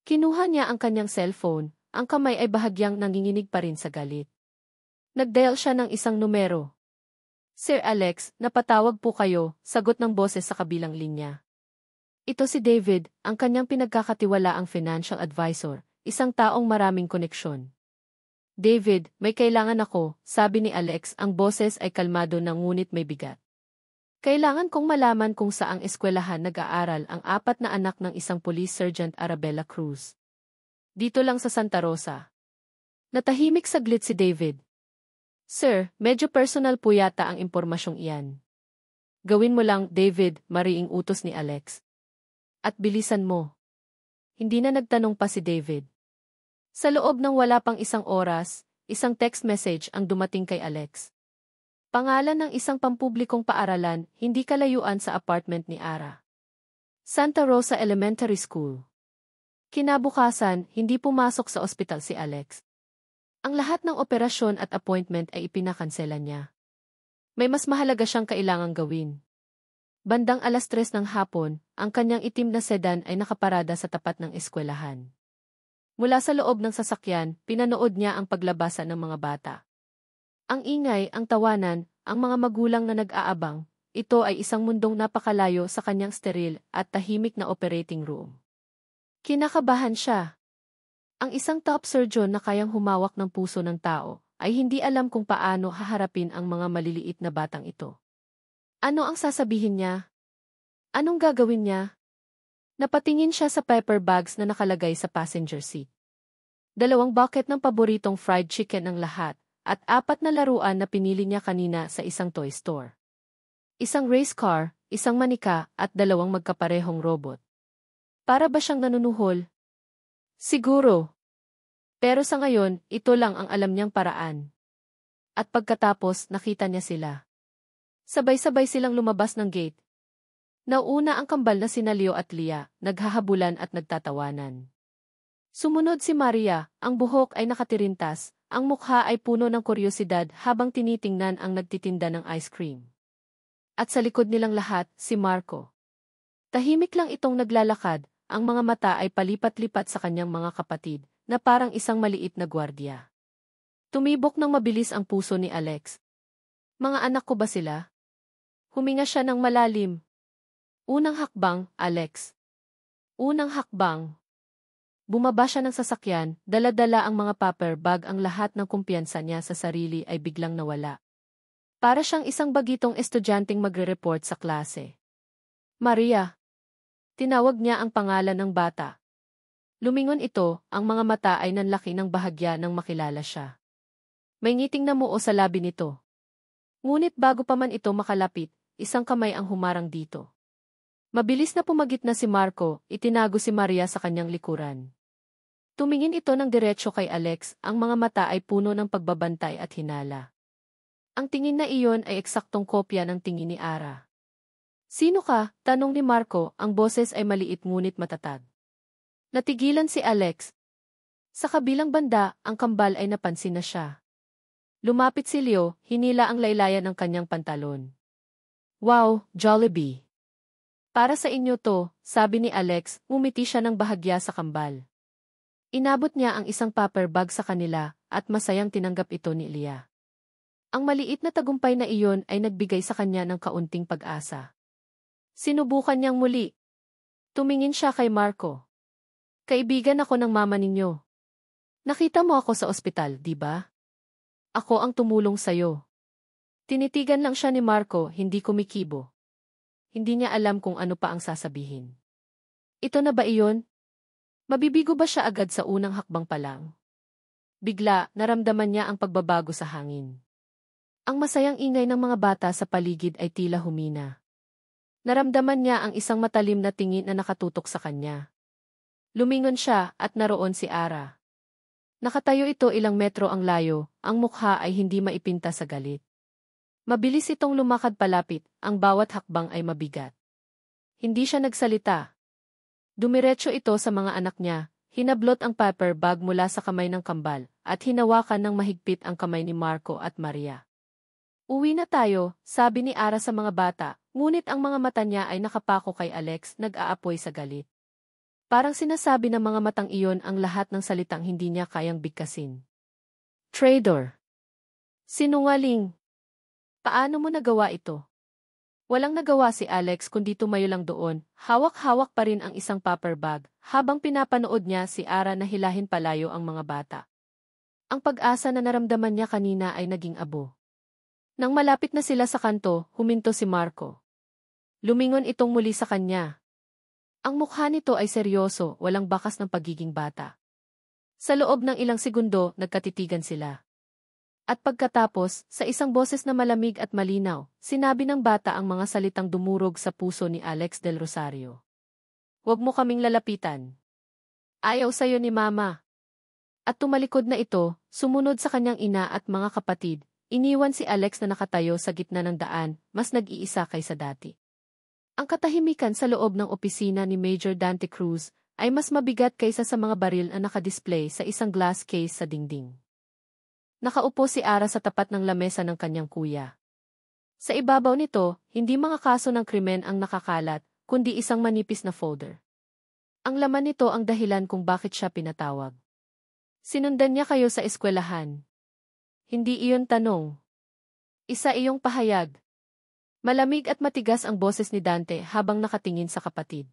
Kinuha niya ang kanyang cellphone, ang kamay ay bahagyang nanginginig pa rin sa galit. Nagdial siya ng isang numero. Sir Alex, napatawag po kayo, sagot ng boses sa kabilang linya. Ito si David, ang kanyang pinagkakatiwalaang financial advisor, isang taong maraming koneksyon. David, may kailangan ako, sabi ni Alex, ang boses ay kalmado na ngunit may bigat. Kailangan kong malaman kung saang eskwelahan nag-aaral ang 4 na anak ng isang Police Sergeant Arabella Cruz. Dito lang sa Santa Rosa. Natahimik saglit si David. Sir, medyo personal po yata ang impormasyong iyan. Gawin mo lang, David, mariing utos ni Alex. At bilisan mo. Hindi na nagtanong pa si David. Sa loob ng wala pang isang oras, isang text message ang dumating kay Alex. Pangalan ng isang pampublikong paaralan, hindi kalayuan sa apartment ni Ara. Santa Rosa Elementary School. Kinabukasan, hindi pumasok sa ospital si Alex. Ang lahat ng operasyon at appointment ay ipinakansela niya. May mas mahalaga siyang kailangang gawin. Bandang 3:00 ng hapon, ang kanyang itim na sedan ay nakaparada sa tapat ng eskwelahan. Mula sa loob ng sasakyan, pinanood niya ang paglabasan ng mga bata. Ang ingay, ang tawanan, ang mga magulang na nag-aabang, ito ay isang mundong napakalayo sa kanyang steril at tahimik na operating room. Kinakabahan siya. Ang isang top surgeon na kayang humawak ng puso ng tao, ay hindi alam kung paano haharapin ang mga maliliit na batang ito. Ano ang sasabihin niya? Anong gagawin niya? Napatingin siya sa paper bags na nakalagay sa passenger seat. 2 bucket ng paboritong fried chicken ang lahat, at 4 na laruan na pinili niya kanina sa isang toy store. Isang race car, isang manika, at 2 magkaparehong robot. Para ba siyang nanunuhol? Siguro. Pero sa ngayon, ito lang ang alam niyang paraan. At pagkatapos, nakita niya sila. Sabay-sabay silang lumabas ng gate. Nauna ang kambal na sina Leo at Lia, naghahabulan at nagtatawanan. Sumunod si Maria, ang buhok ay nakatirintas, ang mukha ay puno ng kuryosidad habang tinitingnan ang nagtitinda ng ice cream. At sa likod nilang lahat, si Marco. Tahimik lang itong naglalakad, ang mga mata ay palipat-lipat sa kanyang mga kapatid, na parang isang maliit na gwardiya. Tumibok ng mabilis ang puso ni Alex. Mga anak ko ba sila? Huminga siya ng malalim. Unang hakbang, Alex. Unang hakbang. Bumaba siya ng sasakyan, dala-dala ang mga paper bag, ang lahat ng kumpiyansa niya sa sarili ay biglang nawala. Para siyang isang bagitong estudyanteng magre-report sa klase. Maria. Tinawag niya ang pangalan ng bata. Lumingon ito, ang mga mata ay nanlaki ng bahagya nang makilala siya. May ngiting namuo sa labi nito. Ngunit bago pa man ito makalapit, isang kamay ang humarang dito. Mabilis na pumagit na si Marco, itinago si Maria sa kanyang likuran. Tumingin ito ng diretsyo kay Alex, ang mga mata ay puno ng pagbabantay at hinala. Ang tingin na iyon ay eksaktong kopya ng tingin ni Ara. Sino ka? Tanong ni Marco, ang boses ay maliit ngunit matatag. Natigilan si Alex. Sa kabilang banda, ang kambal ay napansin na siya. Lumapit si Leo, hinila ang laylayan ng kanyang pantalon. Wow, Jollibee. Para sa inyo to, sabi ni Alex, ngumiti siya ng bahagya sa kambal. Inabot niya ang isang paper bag sa kanila, at masayang tinanggap ito ni Leah. Ang maliit na tagumpay na iyon ay nagbigay sa kanya ng kaunting pag-asa. Sinubukan niyang muli. Tumingin siya kay Marco. Kaibigan ako ng mama ninyo. Nakita mo ako sa ospital, di ba? Ako ang tumulong sa'yo. Tinitigan lang siya ni Marco, hindi kumikibo. Hindi niya alam kung ano pa ang sasabihin. Ito na ba iyon? Mabibigo ba siya agad sa unang hakbang pa lang? Bigla, naramdaman niya ang pagbabago sa hangin. Ang masayang ingay ng mga bata sa paligid ay tila humina. Naramdaman niya ang isang matalim na tingin na nakatutok sa kanya. Lumingon siya at naroon si Ara. Nakatayo ito ilang metro ang layo, ang mukha ay hindi maipinta sa galit. Mabilis itong lumakad palapit, ang bawat hakbang ay mabigat. Hindi siya nagsalita. Dumiretso ito sa mga anak niya, hinablot ang paper bag mula sa kamay ng kambal, at hinawakan ng mahigpit ang kamay ni Marco at Maria. Uwi na tayo, sabi ni Ara sa mga bata, ngunit ang mga mata niya ay nakapako kay Alex, nag-aapoy sa galit. Parang sinasabi ng mga matang iyon ang lahat ng salitang hindi niya kayang bigkasin. Traitor. Sinungaling. Paano mo nagawa ito? Walang nagawa si Alex kundi tumayo lang doon, hawak-hawak pa rin ang isang paper bag, habang pinapanood niya si Ara na hilahin palayo ang mga bata. Ang pag-asa na naramdaman niya kanina ay naging abo. Nang malapit na sila sa kanto, huminto si Marco. Lumingon itong muli sa kanya. Ang mukha nito ay seryoso, walang bakas ng pagiging bata. Sa loob ng ilang segundo, nagkatitigan sila. At pagkatapos, sa isang boses na malamig at malinaw, sinabi ng bata ang mga salitang dumurog sa puso ni Alex del Rosario. Huwag mo kaming lalapitan. Ayaw sa'yo ni Mama. At tumalikod na ito, sumunod sa kanyang ina at mga kapatid, iniwan si Alex na nakatayo sa gitna ng daan, mas nag-iisa kaysa dati. Ang katahimikan sa loob ng opisina ni Major Dante Cruz ay mas mabigat kaysa sa mga baril na nakadisplay sa isang glass case sa dingding. Nakaupo si Ara sa tapat ng lamesa ng kanyang kuya. Sa ibabaw nito, hindi mga kaso ng krimen ang nakakalat, kundi isang manipis na folder. Ang laman nito ang dahilan kung bakit siya pinatawag. Sinundan niya kayo sa eskwelahan. Hindi iyon tanong. Isa iyong pahayag. Malamig at matigas ang boses ni Dante habang nakatingin sa kapatid.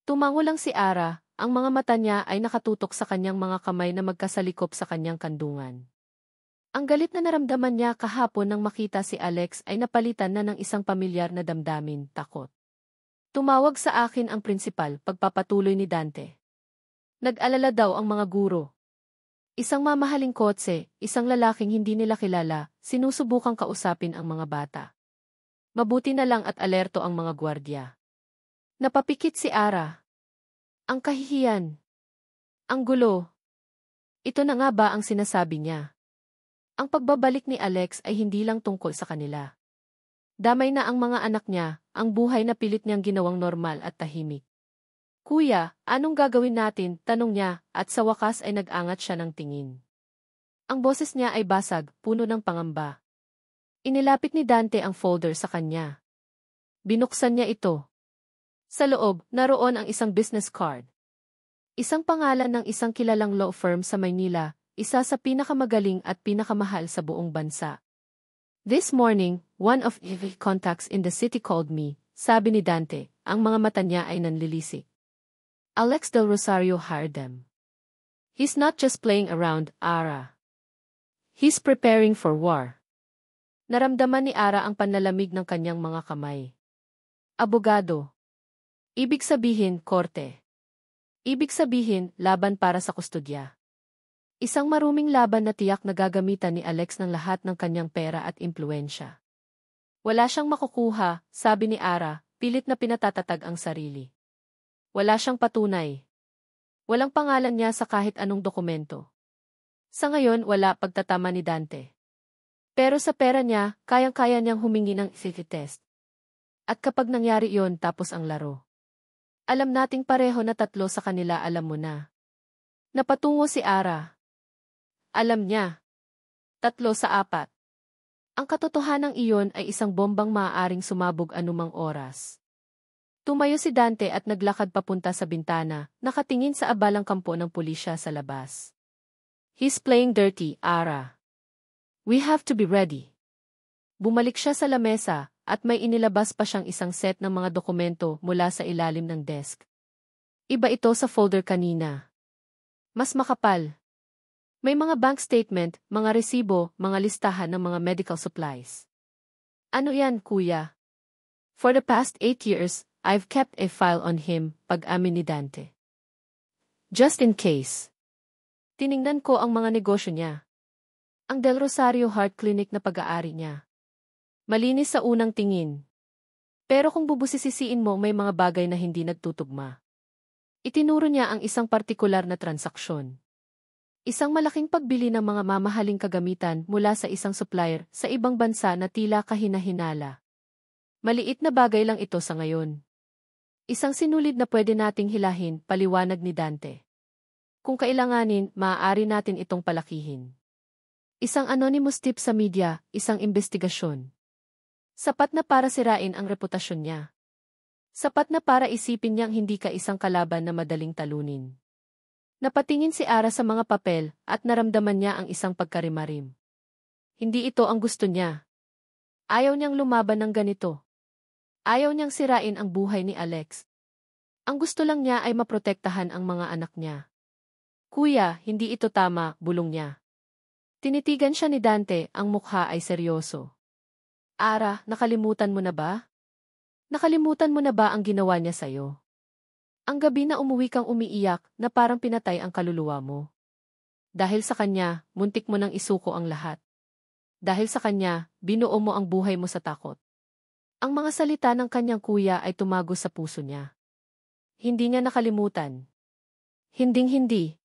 Tumango lang si Ara, ang mga mata niya ay nakatutok sa kanyang mga kamay na magkasalikop sa kanyang kandungan. Ang galit na naramdaman niya kahapon nang makita si Alex ay napalitan na ng isang pamilyar na damdamin, takot. Tumawag sa akin ang prinsipal, pagpapatuloy ni Dante. Nag-alala daw ang mga guro. Isang mamahaling kotse, isang lalaking hindi nila kilala, sinusubukang kausapin ang mga bata. Mabuti na lang at alerto ang mga gwardiya. Napapikit si Ara. Ang kahihiyan. Ang gulo. Ito na nga ba ang sinasabi niya? Ang pagbabalik ni Alex ay hindi lang tungkol sa kanila. Damay na ang mga anak niya, ang buhay na pilit niyang ginawang normal at tahimik. Kuya, anong gagawin natin? Tanong niya, at sa wakas ay nag-angat siya ng tingin. Ang boses niya ay basag, puno ng pangamba. Inilapit ni Dante ang folder sa kanya. Binuksan niya ito. Sa loob, naroon ang isang business card. Isang pangalan ng isang kilalang law firm sa Maynila, isa sa pinakamagaling at pinakamahal sa buong bansa. This morning, one of the contacts in the city called me, sabi ni Dante, ang mga mata niya ay nanlilisik. Alex Del Rosario hired them. He's not just playing around, Ara. He's preparing for war. Naramdaman ni Ara ang panlalamig ng kanyang mga kamay. Abogado. Ibig sabihin, korte. Ibig sabihin, laban para sa kustodya. Isang maruming laban na tiyak na gagamitan ni Alex ng lahat ng kanyang pera at impluensya. Wala siyang makukuha, sabi ni Ara, pilit na pinatatatag ang sarili. Wala siyang patunay. Walang pangalan niya sa kahit anong dokumento. Sa ngayon, wala pagtatama ni Dante. Pero sa pera niya, kayang-kaya niyang humingi ng city test. At kapag nangyari yon, tapos ang laro. Alam nating pareho na tatlo sa kanila, alam mo na. Napatungo si Ara. Alam niya. 3 sa 4. Ang katotohanang iyon ay isang bombang maaaring sumabog anumang oras. Tumayo si Dante at naglakad papunta sa bintana, nakatingin sa abalang kampo ng pulisya sa labas. He's playing dirty, Ara. We have to be ready. Bumalik siya sa lamesa, at may inilabas pa siyang isang set ng mga dokumento mula sa ilalim ng desk. Iba ito sa folder kanina. Mas makapal. May mga bank statement, mga resibo, mga listahan ng mga medical supplies. Ano yan, kuya? For the past 8 years, I've kept a file on him, pag-amin ni Dante. Just in case. Tiningnan ko ang mga negosyo niya. Ang Del Rosario Heart Clinic na pag-aari niya. Malinis sa unang tingin. Pero kung bubusisisiin mo, may mga bagay na hindi nagtutugma. Itinuro niya ang isang partikular na transaksyon. Isang malaking pagbili ng mga mamahaling kagamitan mula sa isang supplier sa ibang bansa na tila kahina-hinala. Maliit na bagay lang ito sa ngayon. Isang sinulid na pwede nating hilahin, paliwanag ni Dante. Kung kailanganin, maaari natin itong palakihin. Isang anonymous tip sa media, isang investigasyon. Sapat na para sirain ang reputasyon niya. Sapat na para isipin niyang hindi ka isang kalaban na madaling talunin. Napatingin si Ara sa mga papel at naramdaman niya ang isang pagkarimarim. Hindi ito ang gusto niya. Ayaw niyang lumaban ng ganito. Ayaw niyang sirain ang buhay ni Alex. Ang gusto lang niya ay maprotektahan ang mga anak niya. Kuya, hindi ito tama, bulong niya. Tinitigan siya ni Dante, ang mukha ay seryoso. Ara, nakalimutan mo na ba? Nakalimutan mo na ba ang ginawa niya sa'yo? Ang gabi na umuwi kang umiiyak na parang pinatay ang kaluluwa mo. Dahil sa kanya, muntik mo nang isuko ang lahat. Dahil sa kanya, binuo mo ang buhay mo sa takot. Ang mga salita ng kanyang kuya ay tumago sa puso niya. Hindi niya nakalimutan. Hinding-hindi.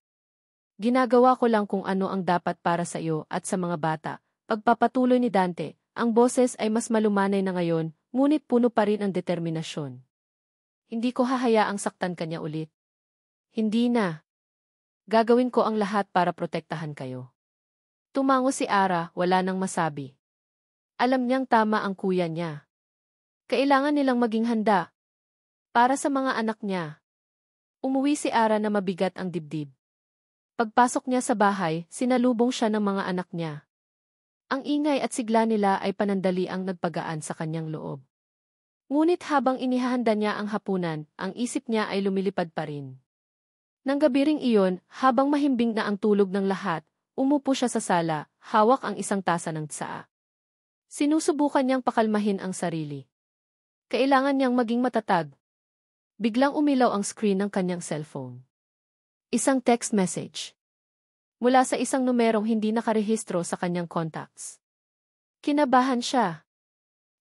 Ginagawa ko lang kung ano ang dapat para sa iyo at sa mga bata. Pagpapatuloy ni Dante, ang boses ay mas malumanay na ngayon, ngunit puno pa rin ang determinasyon. Hindi ko hahayaang saktan kanya ulit. Hindi na. Gagawin ko ang lahat para protektahan kayo. Tumango si Ara, wala nang masabi. Alam niyang tama ang kuya niya. Kailangan nilang maging handa. Para sa mga anak niya. Umuwi si Ara na mabigat ang dibdib. Pagpasok niya sa bahay, sinalubong siya ng mga anak niya. Ang ingay at sigla nila ay panandali ang nagpagaan sa kanyang loob. Ngunit habang inihahanda niya ang hapunan, ang isip niya ay lumilipad pa rin. Nang gabi ring iyon, habang mahimbing na ang tulog ng lahat, umupo siya sa sala, hawak ang isang tasa ng tsaa. Sinusubukan niyang pakalmahin ang sarili. Kailangan niyang maging matatag. Biglang umilaw ang screen ng kanyang cellphone. Isang text message. Mula sa isang numerong hindi nakarehistro sa kanyang contacts. Kinabahan siya.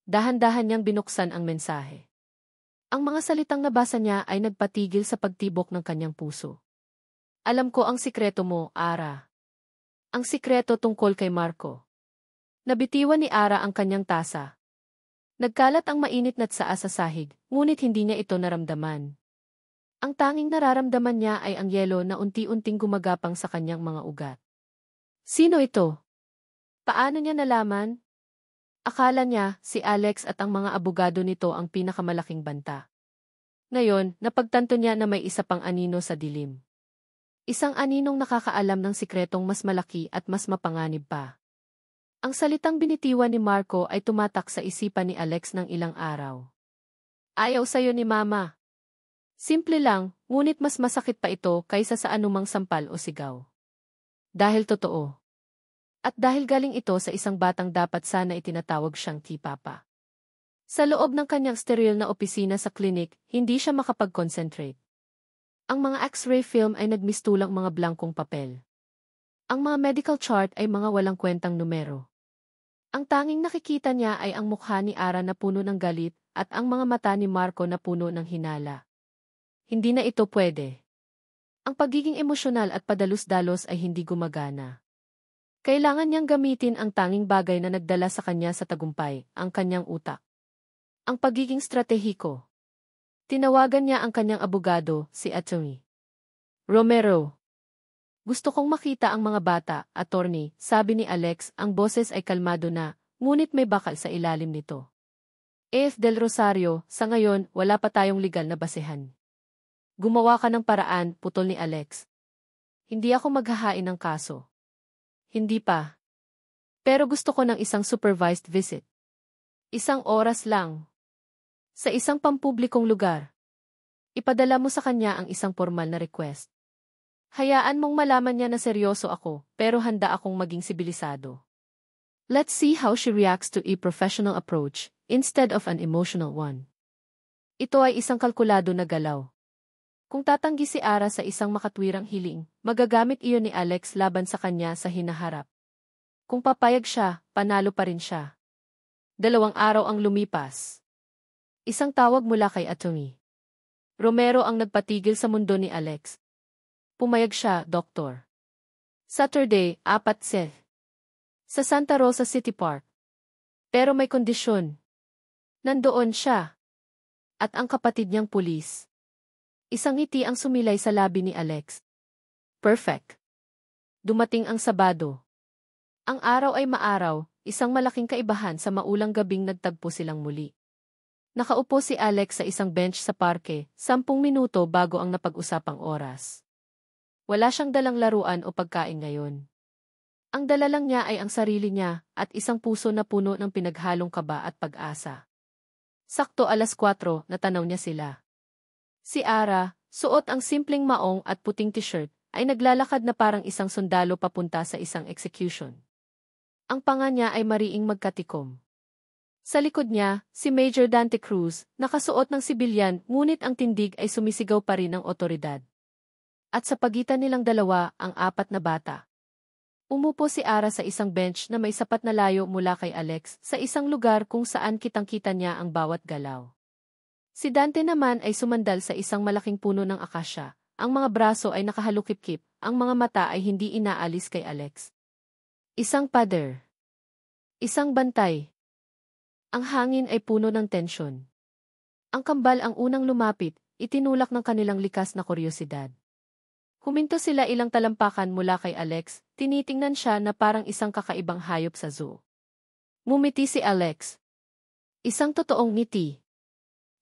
Dahan-dahan niyang binuksan ang mensahe. Ang mga salitang nabasa niya ay nagpatigil sa pagtibok ng kanyang puso. Alam ko ang sikreto mo, Ara. Ang sikreto tungkol kay Marco. Nabitiwan ni Ara ang kanyang tasa. Nagkalat ang mainit na tsaa sa sahig, ngunit hindi niya ito naramdaman. Ang tanging nararamdaman niya ay ang yelo na unti-unting gumagapang sa kanyang mga ugat. Sino ito? Paano niya nalaman? Akala niya, si Alex at ang mga abogado nito ang pinakamalaking banta. Ngayon, napagtanto niya na may isa pang anino sa dilim. Isang aninong nakakaalam ng sikretong mas malaki at mas mapanganib pa. Ang salitang binitiwan ni Marco ay tumatak sa isipan ni Alex ng ilang araw. Ayaw sa'yo ni Mama. Simple lang, ngunit mas masakit pa ito kaysa sa anumang sampal o sigaw. Dahil totoo. At dahil galing ito sa isang batang dapat sana itinatawag siyang T-Papa. Sa loob ng kanyang steril na opisina sa klinik, hindi siya makapag-concentrate. Ang mga X-ray film ay nagmistulang mga blankong papel. Ang mga medical chart ay mga walang kwentang numero. Ang tanging nakikita niya ay ang mukha ni Ara na puno ng galit at ang mga mata ni Marco na puno ng hinala. Hindi na ito pwede. Ang pagiging emosyonal at padalos-dalos ay hindi gumagana. Kailangan niyang gamitin ang tanging bagay na nagdala sa kanya sa tagumpay, ang kanyang utak. Ang pagiging stratehiko. Tinawagan niya ang kanyang abogado, si Atty. Romero. Gusto kong makita ang mga bata, attorney, sabi ni Alex, ang boses ay kalmado na, ngunit may bakal sa ilalim nito. A.F. Del Rosario, sa ngayon, wala pa tayong legal na basehan. Gumawa ka ng paraan, putol ni Alex. Hindi ako maghahain ng kaso. Hindi pa. Pero gusto ko ng isang supervised visit. Isang oras lang. Sa isang pampublikong lugar. Ipadala mo sa kanya ang isang formal na request. Hayaan mong malaman niya na seryoso ako, pero handa akong maging sibilisado. Let's see how she reacts to a professional approach, instead of an emotional one. Ito ay isang kalkulado na galaw. Kung tatanggi si Ara sa isang makatwirang hiling, magagamit iyon ni Alex laban sa kanya sa hinaharap. Kung papayag siya, panalo pa rin siya. 2 araw ang lumipas. Isang tawag mula kay Atty. Romero ang nagpatigil sa mundo ni Alex. Pumayag siya, Doktor. Saturday, 4 sa Santa Rosa City Park. Pero may kondisyon. Nandoon siya. At ang kapatid niyang pulis. Isang ngiti ang sumilay sa labi ni Alex. Perfect. Dumating ang Sabado. Ang araw ay maaraw, isang malaking kaibahan sa maulang gabing nagtagpo silang muli. Nakaupo si Alex sa isang bench sa parke, 10 minuto bago ang napag-usapang oras. Wala siyang dalang laruan o pagkain ngayon. Ang dala lang niya ay ang sarili niya at isang puso na puno ng pinaghalong kaba at pag-asa. Sakto 4:00 natanaw niya sila. Si Ara, suot ang simpleng maong at puting t-shirt, ay naglalakad na parang isang sundalo papunta sa isang execution. Ang panga niya ay mariing magkatikom. Sa likod niya, si Major Dante Cruz, nakasuot ng sibilyan ngunit ang tindig ay sumisigaw pa rin ng otoridad. At sa pagitan nilang dalawa, ang 4 na bata. Umupo si Ara sa isang bench na may sapat na layo mula kay Alex sa isang lugar kung saan kitang-kita niya ang bawat galaw. Si Dante naman ay sumandal sa isang malaking puno ng akasya, ang mga braso ay nakahalukip-kip, ang mga mata ay hindi inaalis kay Alex. Isang pader. Isang bantay. Ang hangin ay puno ng tensyon. Ang kambal ang unang lumapit, itinulak ng kanilang likas na kuryosidad. Huminto sila ilang talampakan mula kay Alex, tinitingnan siya na parang isang kakaibang hayop sa zoo. Ngumiti si Alex. Isang totoong ngiti.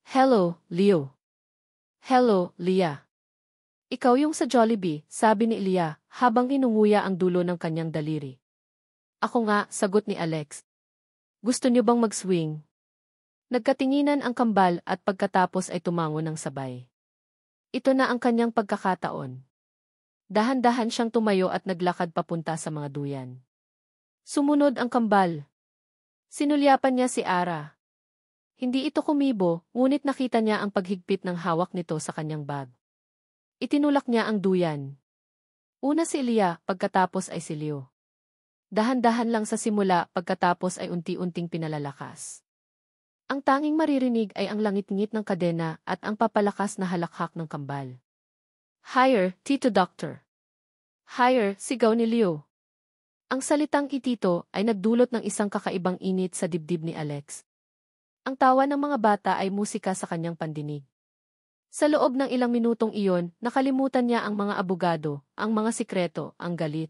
Hello, Leo. Hello, Leah. Ikaw yung sa Jollibee, sabi ni Leah, habang inunguya ang dulo ng kanyang daliri. Ako nga, sagot ni Alex. Gusto niyo bang mag-swing? Nagkatinginan ang kambal at pagkatapos ay tumango ng sabay. Ito na ang kanyang pagkakataon. Dahan-dahan siyang tumayo at naglakad papunta sa mga duyan. Sumunod ang kambal. Sinulyapan niya si Ara. Hindi ito kumibo, ngunit nakita niya ang paghigpit ng hawak nito sa kanyang bag. Itinulak niya ang duyan. Una si Leah, pagkatapos ay si Leo. Dahan-dahan lang sa simula, pagkatapos ay unti-unting pinalalakas. Ang tanging maririnig ay ang langit-ngit ng kadena at ang papalakas na halakhak ng kambal. Higher, Tito Doctor. Higher, sigaw ni Leo. Ang salitang itito ay nagdulot ng isang kakaibang init sa dibdib ni Alex. Ang tawa ng mga bata ay musika sa kanyang pandinig. Sa loob ng ilang minutong iyon, nakalimutan niya ang mga abogado, ang mga sikreto, ang galit.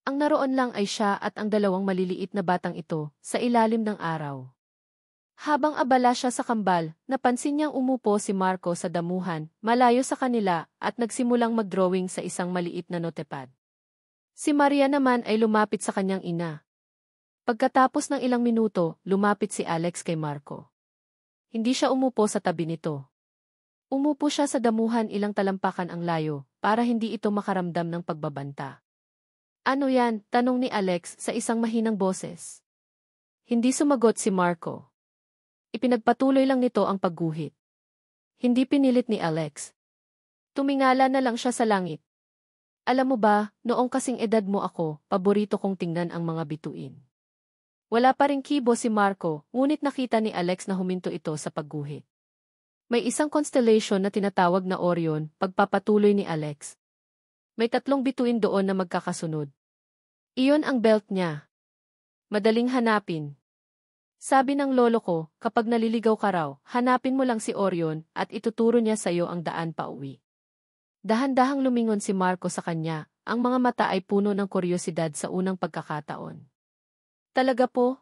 Ang naroon lang ay siya at ang 2 maliliit na batang ito, sa ilalim ng araw. Habang abala siya sa kambal, napansin niyang umupo si Marco sa damuhan, malayo sa kanila, at nagsimulang mag-drawing sa isang maliit na notepad. Si Maria naman ay lumapit sa kanyang ina. Pagkatapos ng ilang minuto, lumapit si Alex kay Marco. Hindi siya umupo sa tabi nito. Umupo siya sa damuhan ilang talampakan ang layo, para hindi ito makaramdam ng pagbabanta. "Ano yan?" tanong ni Alex sa isang mahinang boses. Hindi sumagot si Marco. Ipinagpatuloy lang nito ang pagguhit. Hindi pinilit ni Alex. Tumingala na lang siya sa langit. "Alam mo ba, noong kasing edad mo ako, paborito kong tingnan ang mga bituin." Wala pa ring kibo si Marco, ngunit nakita ni Alex na huminto ito sa pagguhit. May isang constellation na tinatawag na Orion, pagpapatuloy ni Alex. May 3 bituin doon na magkakasunod. Iyon ang belt niya. Madaling hanapin. Sabi ng lolo ko, kapag naliligaw ka raw, hanapin mo lang si Orion at ituturo niya sa iyo ang daan pauwi. Dahan-dahang lumingon si Marco sa kanya, ang mga mata ay puno ng kuryosidad sa unang pagkakataon. "Talaga po?"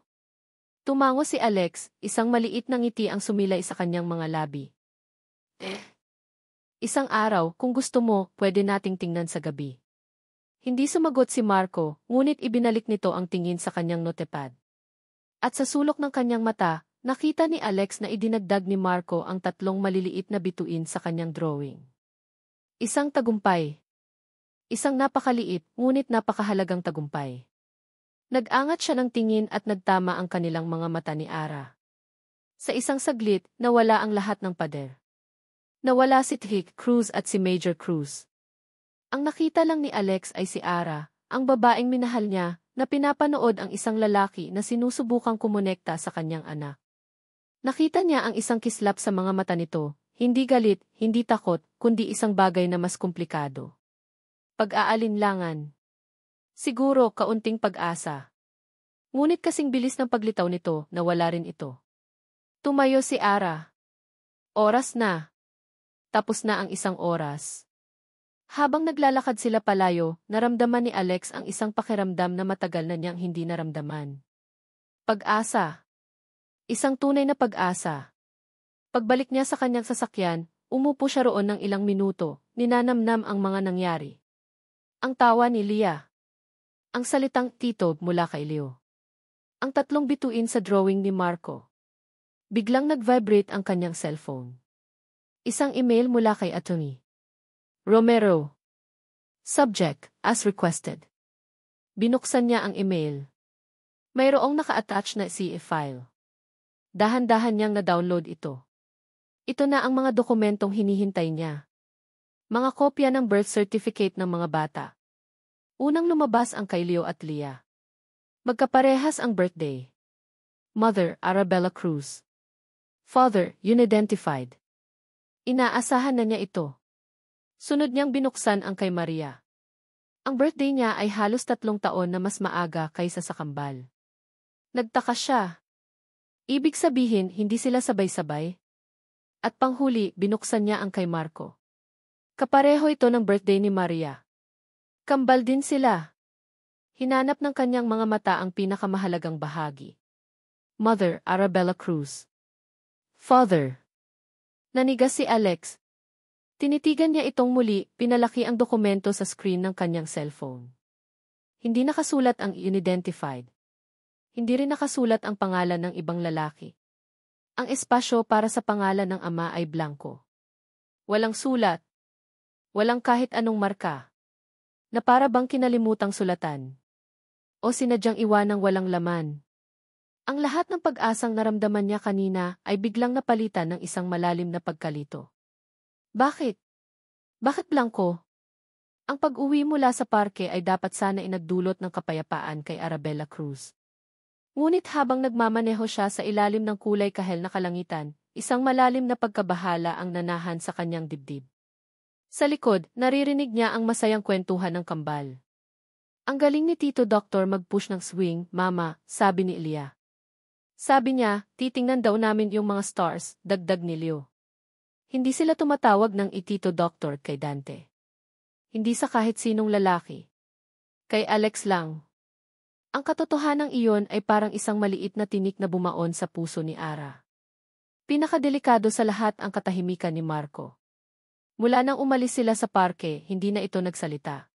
Tumango si Alex, isang maliit na ngiti ang sumilay sa kanyang mga labi. "Isang araw, kung gusto mo, pwede nating tingnan sa gabi." Hindi sumagot si Marco, ngunit ibinalik nito ang tingin sa kanyang notepad. At sa sulok ng kanyang mata, nakita ni Alex na idinagdag ni Marco ang 3 maliliit na bituin sa kanyang drawing. Isang tagumpay. Isang napakaliit, ngunit napakahalagang tagumpay. Nag-angat siya ng tingin at nagtama ang kanilang mga mata ni Ara. Sa isang saglit, nawala ang lahat ng pader. Nawala si Hick Cruz at si Major Cruz. Ang nakita lang ni Alex ay si Ara, ang babaeng minahal niya, na pinapanood ang isang lalaki na sinusubukang kumonekta sa kanyang anak. Nakita niya ang isang kislap sa mga mata nito, hindi galit, hindi takot, kundi isang bagay na mas komplikado. Pag-aalinlangan. Siguro kaunting pag-asa. Ngunit kasing bilis ng paglitaw nito, nawala rin ito. Tumayo si Ara. Oras na. Tapos na ang isang oras. Habang naglalakad sila palayo, naramdaman ni Alex ang isang pakiramdam na matagal na niyang hindi naramdaman. Pag-asa. Isang tunay na pag-asa. Pagbalik niya sa kanyang sasakyan, umupo siya roon ng ilang minuto, ninanamnam ang mga nangyari. Ang tawa ni Leah. Ang salitang tito mula kay Leo. Ang 3 bituin sa drawing ni Marco. Biglang nag-vibrate ang kanyang cellphone. Isang email mula kay Atty. Romero. Subject, as requested. Binuksan niya ang email. Mayroong naka-attach na CF file. Dahan-dahan niyang na-download ito. Ito na ang mga dokumentong hinihintay niya. Mga kopya ng birth certificate ng mga bata. Unang lumabas ang kay Leo at Leah. Magkaparehas ang birthday. Mother, Arabella Cruz. Father, unidentified. Inaasahan na niya ito. Sunod niyang binuksan ang kay Maria. Ang birthday niya ay halos 3 taon na mas maaga kaysa sa kambal. Nagtaka siya. Ibig sabihin, hindi sila sabay-sabay? At panghuli, binuksan niya ang kay Marco. Kapareho ito ng birthday ni Maria. Kambal din sila. Hinanap ng kanyang mga mata ang pinakamahalagang bahagi. Mother, Arabella Cruz. Father. Nanigas si Alex. Tinitigan niya itong muli, pinalaki ang dokumento sa screen ng kanyang cellphone. Hindi nakasulat ang unidentified. Hindi rin nakasulat ang pangalan ng ibang lalaki. Ang espasyo para sa pangalan ng ama ay blanko. Walang sulat. Walang kahit anong marka. Na para bang kinalimutang sulatan. O sinadyang iwanang walang laman. Ang lahat ng pag-asang naramdaman niya kanina ay biglang napalitan ng isang malalim na pagkalito. Bakit? Bakit blanko? Ang pag-uwi mula sa parke ay dapat sana inagdulot ng kapayapaan kay Arabella Cruz. Ngunit habang nagmamaneho siya sa ilalim ng kulay kahel na kalangitan, isang malalim na pagkabahala ang nanahan sa kanyang dibdib. Sa likod, naririnig niya ang masayang kwentuhan ng kambal. Ang galing ni Tito Doktor mag-push ng swing, Mama, sabi ni Leah. Sabi niya, titingnan daw namin yung mga stars, dagdag ni Leo. Hindi sila tumatawag ng itito Doktor kay Dante. Hindi sa kahit sinong lalaki. Kay Alex lang. Ang katotohanang iyon ay parang isang maliit na tinik na bumaon sa puso ni Ara. Pinakadelikado sa lahat ang katahimikan ni Marco. Mula nang umalis sila sa parke, hindi na ito nagsalita.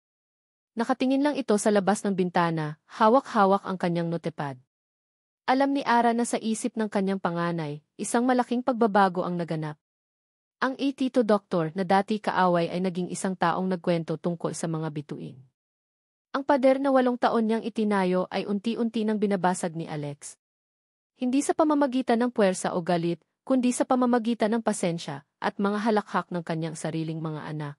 Nakatingin lang ito sa labas ng bintana, hawak-hawak ang kanyang notepad. Alam ni Ara na sa isip ng kanyang panganay, isang malaking pagbabago ang naganap. Ang tito doktor na dati kaaway ay naging isang taong nagkwento tungkol sa mga bituin. Ang pader na 8 taon niyang itinayo ay unti-unti nang binabasag ni Alex. Hindi sa pamamagitan ng puwersa o galit, kundi sa pamamagitan ng pasensya at mga halakhak ng kanyang sariling mga anak.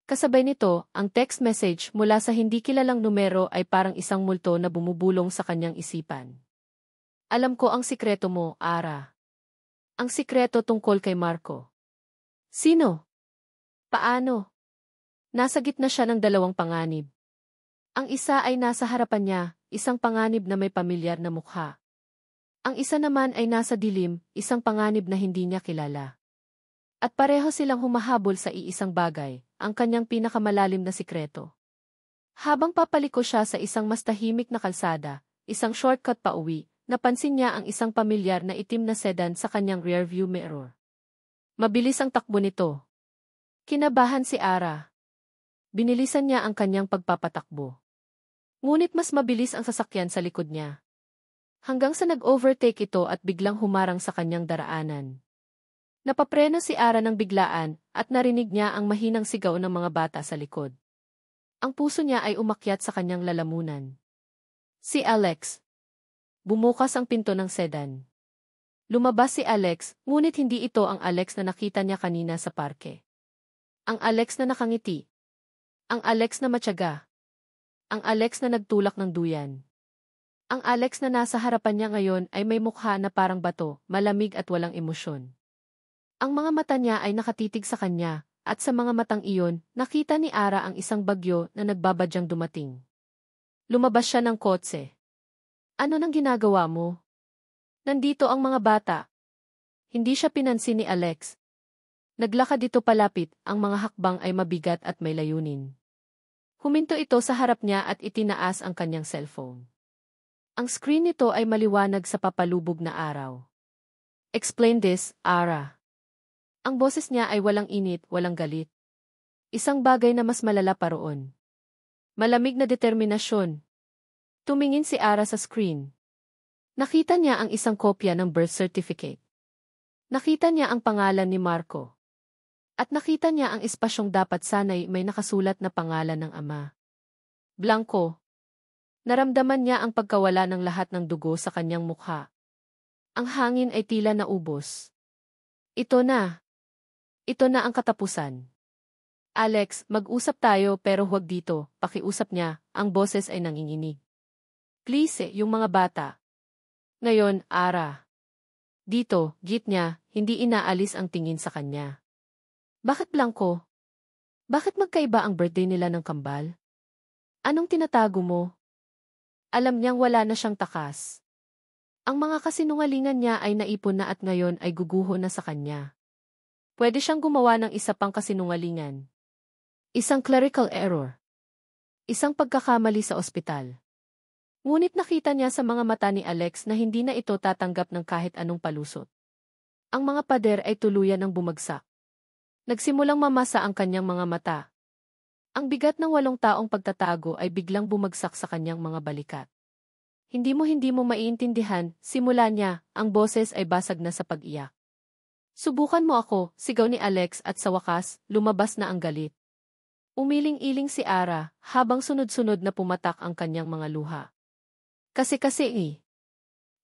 Kasabay nito, ang text message mula sa hindi kilalang numero ay parang isang multo na bumubulong sa kanyang isipan. Alam ko ang sikreto mo, Ara. Ang sikreto tungkol kay Marco. Sino? Paano? Nasa gitna siya ng 2 panganib. Ang isa ay nasa harapan niya, isang panganib na may pamilyar na mukha. Ang isa naman ay nasa dilim, isang panganib na hindi niya kilala. At pareho silang humahabol sa iisang bagay, ang kanyang pinakamalalim na sikreto. Habang papaliko siya sa isang mas tahimik na kalsada, isang shortcut pa uwi, napansin niya ang isang pamilyar na itim na sedan sa kanyang rearview mirror. Mabilis ang takbo nito. Kinabahan si Ara. Binilisan niya ang kanyang pagpapatakbo. Ngunit mas mabilis ang sasakyan sa likod niya. Hanggang sa nag-overtake ito at biglang humarang sa kanyang daraanan. Napapreno si Ara ng biglaan at narinig niya ang mahinang sigaw ng mga bata sa likod. Ang puso niya ay umakyat sa kanyang lalamunan. Si Alex. Bumukas ang pinto ng sedan. Lumabas si Alex, ngunit hindi ito ang Alex na nakita niya kanina sa parke. Ang Alex na nakangiti. Ang Alex na matyaga. Ang Alex na nagtulak ng duyan. Ang Alex na nasa harapan niya ngayon ay may mukha na parang bato, malamig at walang emosyon. Ang mga mata niya ay nakatitig sa kanya, at sa mga matang iyon, nakita ni Ara ang isang bagyo na nagbabadyang dumating. Lumabas siya ng kotse. Ano nang ginagawa mo? Nandito ang mga bata. Hindi siya pinansin ni Alex. Naglakad ito palapit, ang mga hakbang ay mabigat at may layunin. Huminto ito sa harap niya at itinaas ang kanyang cellphone. Ang screen nito ay maliwanag sa papalubog na araw. Explain this, Ara. Ang boses niya ay walang init, walang galit. Isang bagay na mas malala pa roon. Malamig na determinasyon. Tumingin si Ara sa screen. Nakita niya ang isang kopya ng birth certificate. Nakita niya ang pangalan ni Marco. At nakita niya ang espasyong dapat sanay may nakasulat na pangalan ng ama. Blanco. Naramdaman niya ang pagkawala ng lahat ng dugo sa kanyang mukha. Ang hangin ay tila naubos. Ito na. Ito na ang katapusan. Alex, mag-usap tayo pero huwag dito, pakiusap niya, ang boses ay nanginginig. Please, yung mga bata. Ngayon, Ara. Dito, git niya, hindi inaalis ang tingin sa kanya. Bakit Blanco? Bakit magkaiba ang birthday nila ng kambal? Anong tinatago mo? Alam niyang wala na siyang takas. Ang mga kasinungalingan niya ay naipon na at ngayon ay guguho na sa kanya. Pwede siyang gumawa ng isa pang kasinungalingan. Isang clerical error. Isang pagkakamali sa ospital. Ngunit nakita niya sa mga mata ni Alex na hindi na ito tatanggap ng kahit anong palusot. Ang mga pader ay tuluyan ng bumagsak. Nagsimulang mamasa ang kanyang mga mata. Ang bigat ng 8 taong pagtatago ay biglang bumagsak sa kanyang mga balikat. Hindi mo maiintindihan, simula niya, ang boses ay basag na sa pag-iyak. Subukan mo ako, sigaw ni Alex at sa wakas, lumabas na ang galit. Umiling-iling si Ara, habang sunod-sunod na pumatak ang kanyang mga luha. Kasi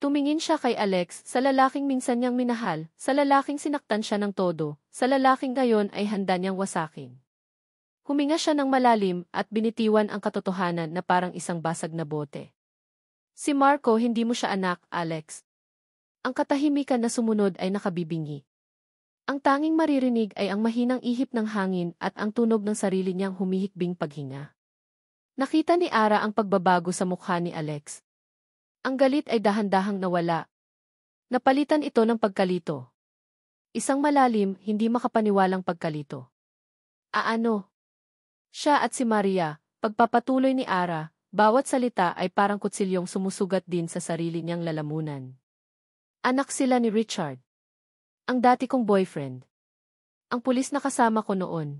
tumingin siya kay Alex, sa lalaking minsan niyang minahal, sa lalaking sinaktan siya ng todo, sa lalaking ngayon ay handa niyang wasakin. Huminga siya ng malalim at binitiwan ang katotohanan na parang isang basag na bote. Si Marco hindi mo siya anak, Alex. Ang katahimikan na sumunod ay nakabibingi. Ang tanging maririnig ay ang mahinang ihip ng hangin at ang tunog ng sarili niyang humihikbing paghinga. Nakita ni Ara ang pagbabago sa mukha ni Alex. Ang galit ay dahan-dahang nawala. Napalitan ito ng pagkalito. Isang malalim, hindi makapaniwalang pagkalito. Aano? Siya at si Maria, pagpapatuloy ni Ara, bawat salita ay parang kutsilyong sumusugat din sa sarili niyang lalamunan. Anak sila ni Richard. Ang dati kong boyfriend. Ang pulis na kasama ko noon.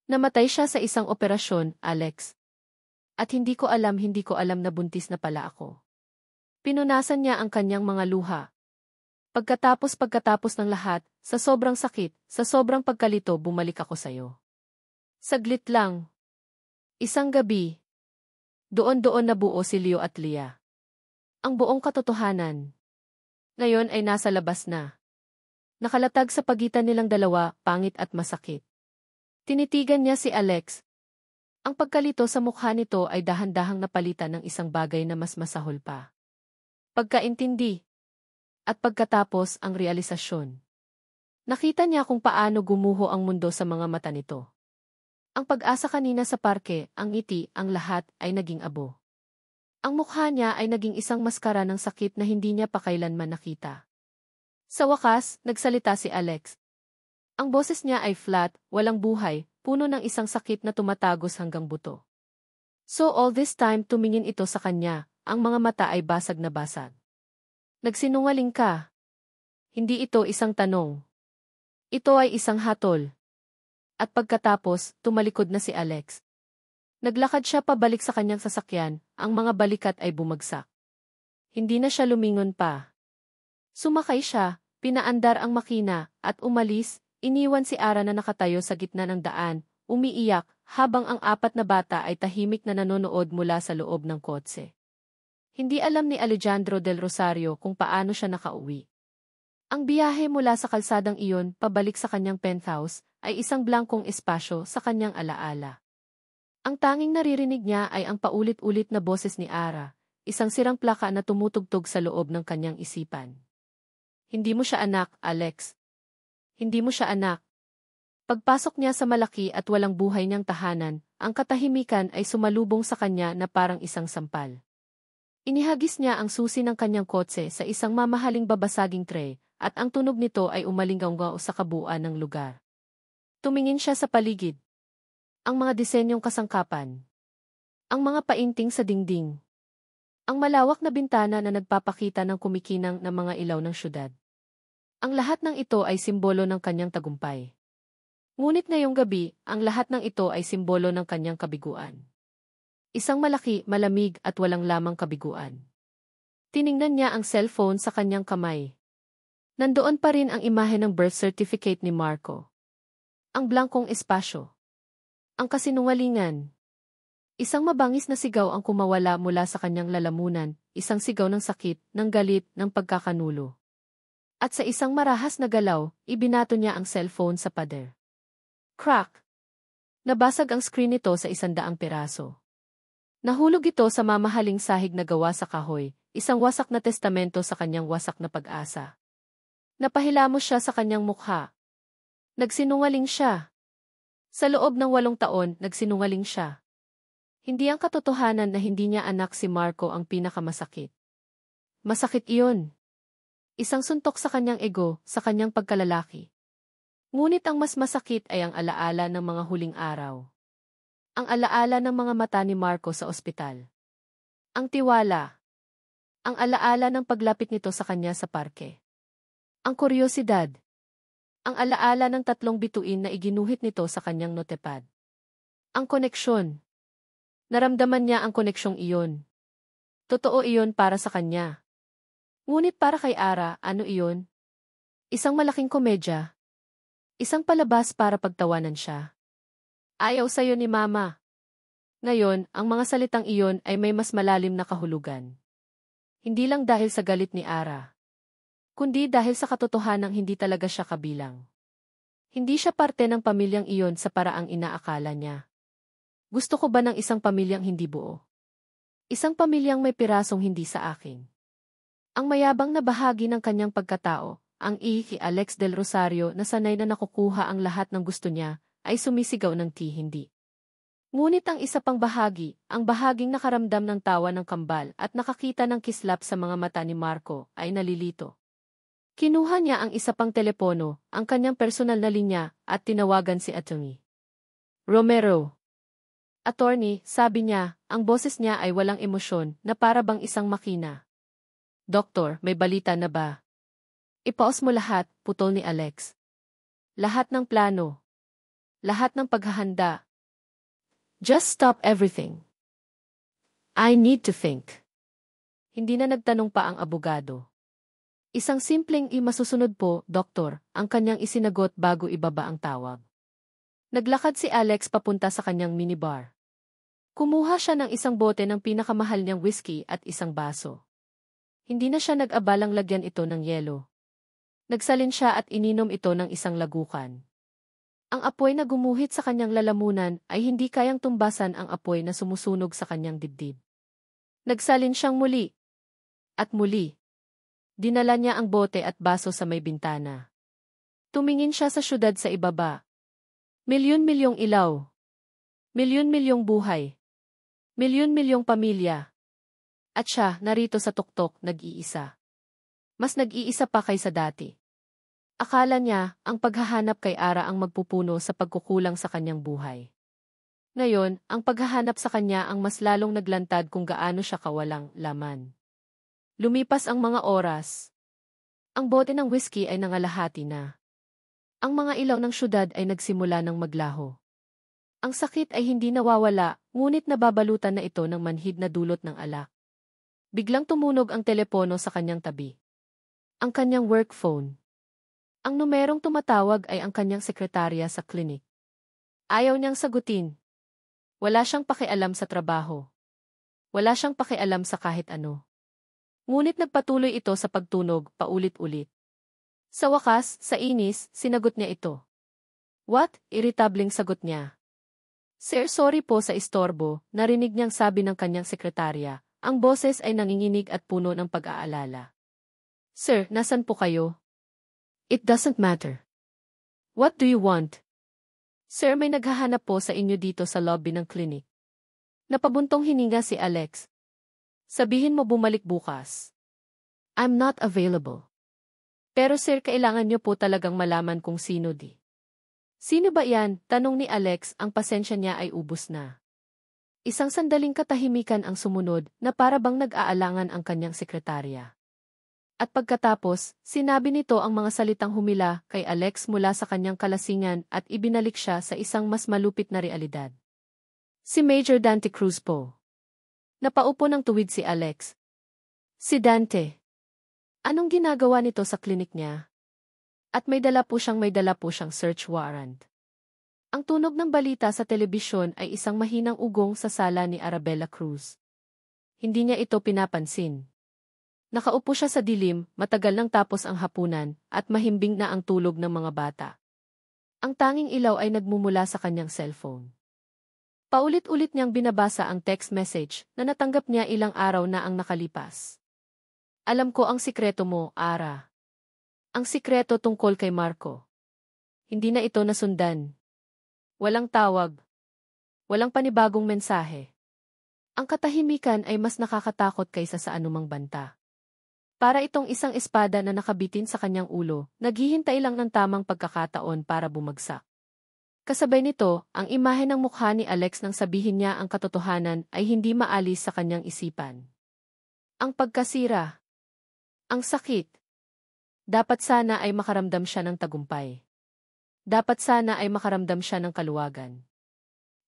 Namatay siya sa isang operasyon, Alex. At hindi ko alam na buntis na pala ako. Pinunasan niya ang kanyang mga luha. Pagkatapos ng lahat, sa sobrang sakit, sa sobrang pagkalito bumalik ako sa'yo. Saglit lang. Isang gabi. Doon nabuo si Leo at Leah. Ang buong katotohanan. Ngayon ay nasa labas na. Nakalatag sa pagitan nilang dalawa, pangit at masakit. Tinitigan niya si Alex. Ang pagkalito sa mukha nito ay dahan-dahang napalitan ng isang bagay na mas masahol pa. Pagkaintindi. At pagkatapos ang realisasyon. Nakita niya kung paano gumuho ang mundo sa mga mata nito. Ang pag-asa kanina sa parke, ang ngiti, ang lahat ay naging abo. Ang mukha niya ay naging isang maskara ng sakit na hindi niya pa kailanman nakita. Sa wakas, nagsalita si Alex. Ang boses niya ay flat, walang buhay, puno ng isang sakit na tumatagos hanggang buto. So all this time tumingin ito sa kanya, ang mga mata ay basag na basag. Nagsinungaling ka. Hindi ito isang tanong. Ito ay isang hatol. At pagkatapos, tumalikod na si Alex. Naglakad siya pabalik sa kanyang sasakyan, ang mga balikat ay bumagsak. Hindi na siya lumingon pa. Sumakay siya, pinaandar ang makina, at umalis, iniwan si Ara na nakatayo sa gitna ng daan, umiiyak, habang ang apat na bata ay tahimik na nanonood mula sa loob ng kotse. Hindi alam ni Alejandro del Rosario kung paano siya nakauwi. Ang biyahe mula sa kalsadang iyon pabalik sa kanyang penthouse ay isang blankong espasyo sa kanyang alaala. Ang tanging naririnig niya ay ang paulit-ulit na boses ni Ara, isang sirang plaka na tumutugtog sa loob ng kanyang isipan. Hindi mo siya anak, Alex. Hindi mo siya anak. Pagpasok niya sa malaki at walang buhay niyang tahanan, ang katahimikan ay sumalubong sa kanya na parang isang sampal. Inihagis niya ang susi ng kanyang kotse sa isang mamahaling babasaging tray, at ang tunog nito ay umalinggaw sa kabuuan ng lugar. Tumingin siya sa paligid. Ang mga disenyong kasangkapan. Ang mga painting sa dingding. Ang malawak na bintana na nagpapakita ng kumikinang na mga ilaw ng syudad. Ang lahat ng ito ay simbolo ng kanyang tagumpay. Ngunit ngayong gabi, ang lahat ng ito ay simbolo ng kanyang kabiguan. Isang malaki, malamig at walang lamang kabiguan. Tiningnan niya ang cellphone sa kanyang kamay. Nandoon pa rin ang imahe ng birth certificate ni Marco. Ang blankong espasyo. Ang kasinungalingan. Isang mabangis na sigaw ang kumawala mula sa kanyang lalamunan, isang sigaw ng sakit, ng galit, ng pagkakanulo. At sa isang marahas na galaw, ibinato niya ang cellphone sa pader. Crack! Nabasag ang screen nito sa 100 piraso. Nahulog ito sa mamahaling sahig na gawa sa kahoy, isang wasak na testamento sa kanyang wasak na pag-asa. Napahilamos siya sa kanyang mukha. Nagsinungaling siya. Sa loob ng 8 taon, nagsinungaling siya. Hindi ang katotohanan na hindi niya anak si Marco ang pinakamasakit. Masakit iyon. Isang suntok sa kanyang ego, sa kanyang pagkalalaki. Ngunit ang mas masakit ay ang alaala ng mga huling araw. Ang alaala ng mga mata ni Marco sa ospital. Ang tiwala. Ang alaala ng paglapit nito sa kanya sa parke. Ang kuryosidad. Ang alaala ng 3 bituin na iginuhit nito sa kanyang notepad. Ang koneksyon. Naramdaman niya ang koneksyong iyon. Totoo iyon para sa kanya. Ngunit para kay Ara, ano iyon? Isang malaking komedya. Isang palabas para pagtawanan siya. Ayaw sa'yo ni Mama. Ngayon, ang mga salitang iyon ay may mas malalim na kahulugan. Hindi lang dahil sa galit ni Ara, kundi dahil sa katotohanang hindi talaga siya kabilang. Hindi siya parte ng pamilyang iyon sa paraang inaakala niya. Gusto ko ba ng isang pamilyang hindi buo? Isang pamilyang may pirasong hindi sa akin. Ang mayabang na bahagi ng kanyang pagkatao, ang Alex del Rosario na sanay na nakukuha ang lahat ng gusto niya, ay sumisigaw ng hindi. Ngunit ang isa pang bahagi, ang bahaging nakaramdam ng tawa ng kambal at nakakita ng kislap sa mga mata ni Marco, ay nalilito. Kinuha niya ang isa pang telepono, ang kanyang personal na linya, at tinawagan si Atty. Romero. Attorney, sabi niya, ang boses niya ay walang emosyon, na para bang isang makina. Doktor, may balita na ba? Ipaos mo lahat, putol ni Alex. Lahat ng plano. Lahat ng paghahanda. Just stop everything. I need to think. Hindi na nagtanong pa ang abogado. Isang simpleng masusunod po, doktor, ang kanyang isinagot bago ibaba ang tawag. Naglakad si Alex papunta sa kanyang minibar. Kumuha siya ng isang bote ng pinakamahal niyang whiskey at isang baso. Hindi na siya nag-abalang lagyan ito ng yelo. Nagsalin siya at ininom ito ng isang lagukan. Ang apoy na gumuhit sa kanyang lalamunan ay hindi kayang tumbasan ang apoy na sumusunog sa kanyang dibdib. Nagsalin siyang muli. At muli. Dinala niya ang bote at baso sa may bintana. Tumingin siya sa syudad sa ibaba. Milyon-milyong ilaw. Milyon-milyong buhay. Milyon-milyong pamilya. At siya, narito sa tuktok, nag-iisa. Mas nag-iisa pa kaysa dati. Akala niya, ang paghahanap kay Ara ang magpupuno sa pagkukulang sa kanyang buhay. Ngayon, ang paghahanap sa kanya ang mas lalong naglantad kung gaano siya kawalang laman. Lumipas ang mga oras. Ang bote ng whiskey ay nangalahati na. Ang mga ilaw ng syudad ay nagsimula ng maglaho. Ang sakit ay hindi nawawala, ngunit nababalutan na ito ng manhid na dulot ng alak. Biglang tumunog ang telepono sa kanyang tabi. Ang kanyang work phone. Ang numerong tumatawag ay ang kanyang sekretarya sa klinik. Ayaw niyang sagutin. Wala siyang pakialam sa trabaho. Wala siyang pakialam sa kahit ano. Ngunit nagpatuloy ito sa pagtunog, paulit-ulit. Sa wakas, sa inis, sinagot niya ito. What? Irritabling sagot niya. Sir, sorry po sa istorbo, narinig niyang sabi ng kanyang sekretarya. Ang boses ay nanginginig at puno ng pag-aalala. Sir, nasan po kayo? It doesn't matter. What do you want? Sir, may naghahanap po sa inyo dito sa lobby ng klinik. Napabuntong hininga si Alex. Sabihin mo bumalik bukas. I'm not available. Pero sir, kailangan niyo po talagang malaman kung sino di. Sino ba yan? Tanong ni Alex, ang pasensya niya ay ubos na. Isang sandaling katahimikan ang sumunod na para bang nag-aalangan ang kanyang sekretarya. At pagkatapos, sinabi nito ang mga salitang humila kay Alex mula sa kanyang kalasingan at ibinalik siya sa isang mas malupit na realidad. Si Major Dante Cruz po. Napaupo ng tuwid si Alex. Si Dante. Anong ginagawa nito sa klinik niya? At may dala po siyang search warrant. Ang tunog ng balita sa telebisyon ay isang mahinang ugong sa sala ni Arabella Cruz. Hindi niya ito pinapansin. Nakaupo siya sa dilim, matagal nang tapos ang hapunan, at mahimbing na ang tulog ng mga bata. Ang tanging ilaw ay nagmumula sa kanyang cellphone. Paulit-ulit niyang binabasa ang text message na natanggap niya ilang araw na ang nakalipas. Alam ko ang sikreto mo, Ara. Ang sikreto tungkol kay Marco. Hindi na ito nasundan. Walang tawag. Walang panibagong mensahe. Ang katahimikan ay mas nakakatakot kaysa sa anumang banta. Para itong isang espada na nakabitin sa kanyang ulo, naghihintay lang ng tamang pagkakataon para bumagsak. Kasabay nito, ang imahe ng mukha ni Alex nang sabihin niya ang katotohanan ay hindi maalis sa kanyang isipan. Ang pagkasira. Ang sakit. Dapat sana ay makaramdam siya ng tagumpay. Dapat sana ay makaramdam siya ng kaluwagan.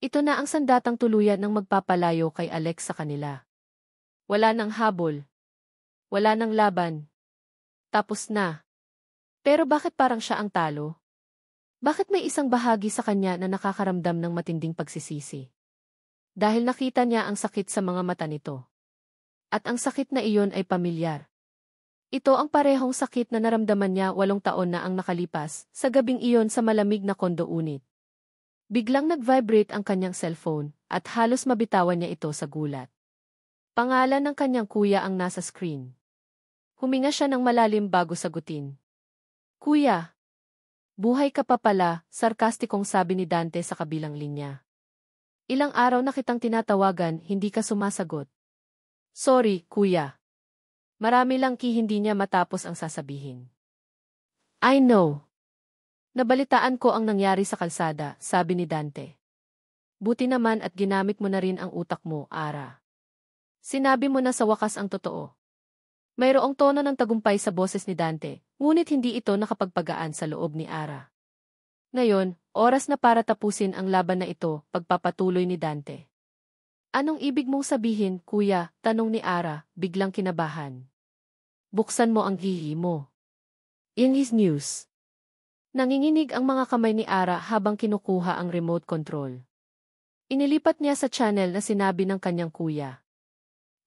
Ito na ang sandatang tuluyan ng magpapalayo kay Alex sa kanila. Wala nang habol. Wala nang laban. Tapos na. Pero bakit parang siya ang talo? Bakit may isang bahagi sa kanya na nakakaramdam ng matinding pagsisisi? Dahil nakita niya ang sakit sa mga mata nito. At ang sakit na iyon ay pamilyar. Ito ang parehong sakit na naramdaman niya 8 taon na ang nakalipas sa gabing iyon sa malamig na kondo unit. Biglang nag-vibrate ang kanyang cellphone at halos mabitawan niya ito sa gulat. Pangalan ng kanyang kuya ang nasa screen. Huminga siya ng malalim bago sagutin. Kuya! Buhay ka pa pala, sarkastikong sabi ni Dante sa kabilang linya. Ilang araw na kitang tinatawagan, hindi ka sumasagot. Sorry, kuya. Marami lang hindi niya matapos ang sasabihin. I know. Nabalitaan ko ang nangyari sa kalsada, sabi ni Dante. Buti naman at ginamit mo na rin ang utak mo, Ara. Sinabi mo na sa wakas ang totoo. Mayroong tono ng tagumpay sa boses ni Dante, ngunit hindi ito nakapagpagaan sa loob ni Ara. Ngayon, oras na para tapusin ang laban na ito, pagpapatuloy ni Dante. Anong ibig mong sabihin, kuya? Tanong ni Ara, biglang kinabahan. Buksan mo ang hihi mo. In his news. Nanginginig ang mga kamay ni Ara habang kinukuha ang remote control. Inilipat niya sa channel na sinabi ng kanyang kuya.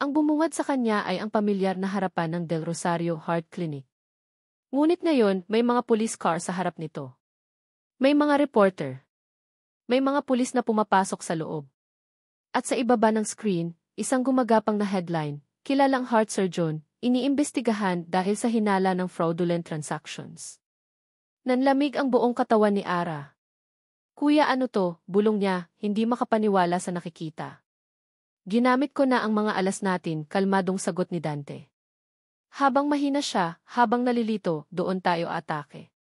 Ang bumungad sa kanya ay ang pamilyar na harapan ng Del Rosario Heart Clinic. Ngunit ngayon, may mga police car sa harap nito. May mga reporter. May mga pulis na pumapasok sa loob. At sa ibaba ng screen, isang gumagapang na headline, kilalang heart surgeon, iniimbestigahan dahil sa hinala ng fraudulent transactions. Nanlamig ang buong katawan ni Ara. Kuya, ano to? Bulong niya, hindi makapaniwala sa nakikita. Ginamit ko na ang mga alas natin, kalmadong sagot ni Dante. Habang mahina siya, habang nalilito, doon tayo atake.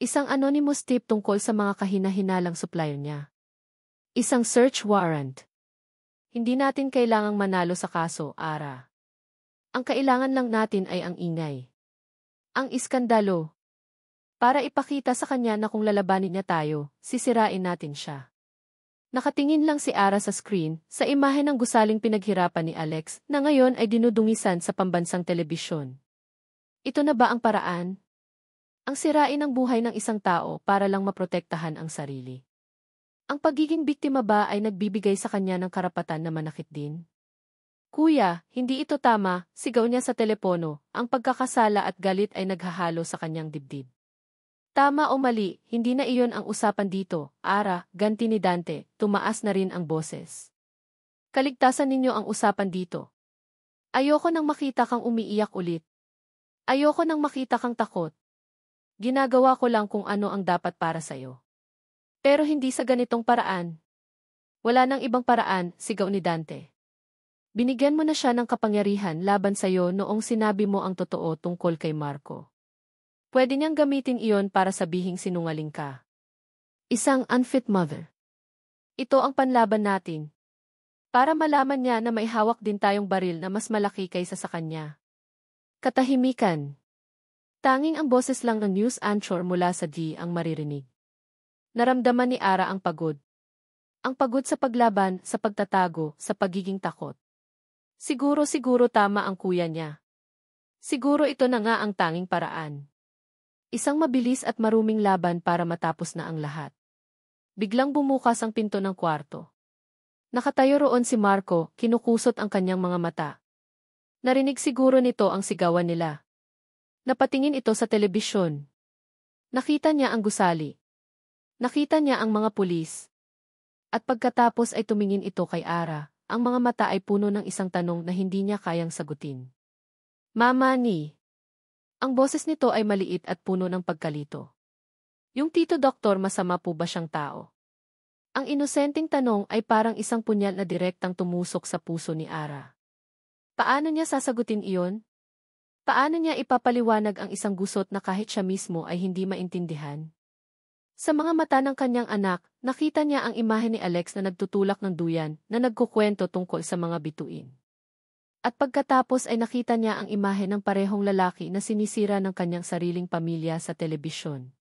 Isang anonymous tip tungkol sa mga kahina-hinalang supplier niya. Isang search warrant. Hindi natin kailangang manalo sa kaso, Ara. Ang kailangan lang natin ay ang ingay. Ang iskandalo. Para ipakita sa kanya na kung lalabanin niya tayo, sisirain natin siya. Nakatingin lang si Ara sa screen, sa imahe ng gusaling pinaghirapan ni Alex, na ngayon ay dinudungisan sa pambansang telebisyon. Ito na ba ang paraan? Ang sirain ang buhay ng isang tao para lang maprotektahan ang sarili. Ang pagiging biktima ba ay nagbibigay sa kanya ng karapatan na manakit din? Kuya, hindi ito tama, sigaw niya sa telepono, ang pagkakasala at galit ay naghahalo sa kanyang dibdib. Tama o mali, hindi na iyon ang usapan dito, Ara, ganti ni Dante, tumaas na rin ang boses. Kaligtasan ninyo ang usapan dito. Ayoko nang makita kang umiiyak ulit. Ayoko nang makita kang takot. Ginagawa ko lang kung ano ang dapat para sa'yo. Pero hindi sa ganitong paraan. Wala nang ibang paraan, sigaw ni Dante. Binigyan mo na siya ng kapangyarihan laban sa'yo noong sinabi mo ang totoo tungkol kay Marco. Pwede niyang gamitin iyon para sabihing sinungaling ka. Isang unfit mother. Ito ang panlaban natin. Para malaman niya na may hawak din tayong baril na mas malaki kaysa sa kanya. Katahimikan. Tanging ang boses lang ng news anchor mula sa D ang maririnig. Naramdaman ni Ara ang pagod. Ang pagod sa paglaban, sa pagtatago, sa pagiging takot. Siguro tama ang kuya niya. Siguro ito na nga ang tanging paraan. Isang mabilis at maruming laban para matapos na ang lahat. Biglang bumukas ang pinto ng kwarto. Nakatayo roon si Marco, kinukusot ang kanyang mga mata. Narinig siguro nito ang sigawan nila. Napatingin ito sa telebisyon. Nakita niya ang gusali. Nakita niya ang mga pulis. At pagkatapos ay tumingin ito kay Ara, ang mga mata ay puno ng isang tanong na hindi niya kayang sagutin. Mama ni. Ang boses nito ay maliit at puno ng pagkalito. Yung tito doktor, masama po ba siyang tao? Ang inosenteng tanong ay parang isang punyal na direktang tumusok sa puso ni Ara. Paano niya sasagutin iyon? Paano niya ipapaliwanag ang isang gusot na kahit siya mismo ay hindi maintindihan? Sa mga mata ng kanyang anak, nakita niya ang imahe ni Alex na nagtutulak ng duyan, na nagkukwento tungkol sa mga bituin. At pagkatapos ay nakita niya ang imahe ng parehong lalaki na sinisira ng kanyang sariling pamilya sa telebisyon.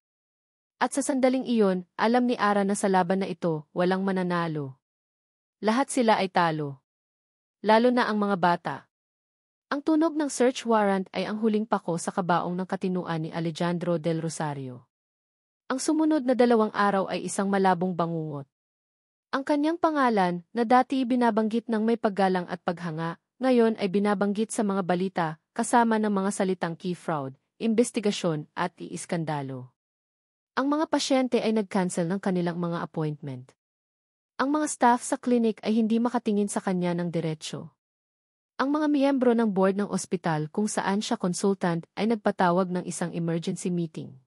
At sa sandaling iyon, alam ni Ara na sa laban na ito, walang mananalo. Lahat sila ay talo. Lalo na ang mga bata. Ang tunog ng search warrant ay ang huling pako sa kabaong ng katinuan ni Alejandro Del Rosario. Ang sumunod na 2 araw ay isang malabong bangungot. Ang kanyang pangalan, na dati binabanggit ng may paggalang at paghanga, ngayon ay binabanggit sa mga balita, kasama ng mga salitang key fraud, investigasyon at iiskandalo. Ang mga pasyente ay nag-cancel ng kanilang mga appointment. Ang mga staff sa clinic ay hindi makatingin sa kanya ng diretsyo. Ang mga miyembro ng board ng ospital kung saan siya consultant ay nagpatawag ng isang emergency meeting.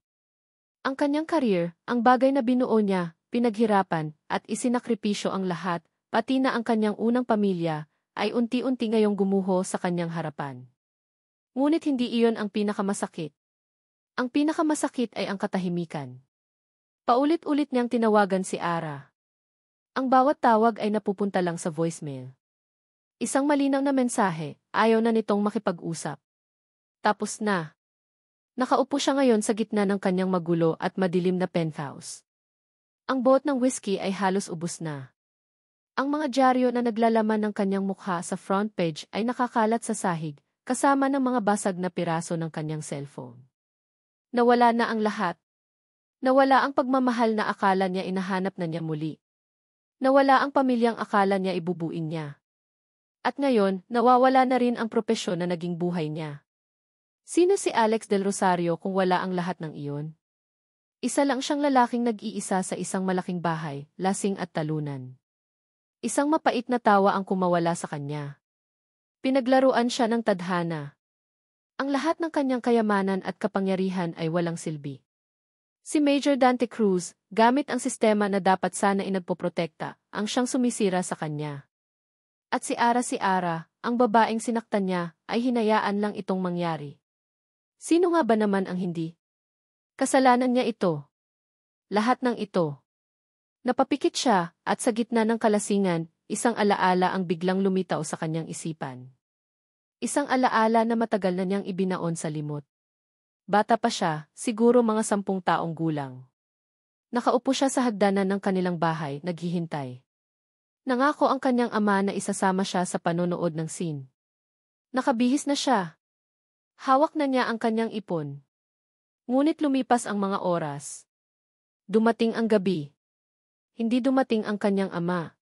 Ang kanyang career, ang bagay na binuo niya, pinaghirapan, at isinakripisyo ang lahat, pati na ang kanyang unang pamilya, ay unti-unti ngayong gumuho sa kanyang harapan. Ngunit hindi iyon ang pinakamasakit. Ang pinakamasakit ay ang katahimikan. Paulit-ulit niyang tinawagan si Ara. Ang bawat tawag ay napupunta lang sa voicemail. Isang malinaw na mensahe, ayaw na nitong makipag-usap. Tapos na. Nakaupo siya ngayon sa gitna ng kanyang magulo at madilim na penthouse. Ang bote ng whiskey ay halos ubos na. Ang mga dyaryo na naglalaman ng kanyang mukha sa front page ay nakakalat sa sahig, kasama ng mga basag na piraso ng kanyang cellphone. Nawala na ang lahat. Nawala ang pagmamahal na akala niya inahanap na niya muli. Nawala ang pamilyang akala niya ibubuin niya. At ngayon, nawawala na rin ang propesyon na naging buhay niya. Sino si Alex Del Rosario kung wala ang lahat ng iyon? Isa lang siyang lalaking nag-iisa sa isang malaking bahay, lasing at talunan. Isang mapait na tawa ang kumawala sa kanya. Pinaglaruan siya ng tadhana. Ang lahat ng kanyang kayamanan at kapangyarihan ay walang silbi. Si Major Dante Cruz, gamit ang sistema na dapat sana inagpoprotekta, ang siyang sumisira sa kanya. At si Ara, ang babaeng sinaktan niya, ay hinayaan lang itong mangyari. Sino nga ba naman ang hindi? Kasalanan niya ito. Lahat ng ito. Napapikit siya, at sa gitna ng kalasingan, isang alaala ang biglang lumitaw sa kanyang isipan. Isang alaala na matagal na niyang ibinaon sa limot. Bata pa siya, siguro mga 10 taong gulang. Nakaupo siya sa hagdanan ng kanilang bahay, naghihintay. Nangako ang kanyang ama na isasama siya sa panonood ng scene. Nakabihis na siya. Hawak na niya ang kanyang ipon. Ngunit lumipas ang mga oras. Dumating ang gabi. Hindi dumating ang kanyang ama.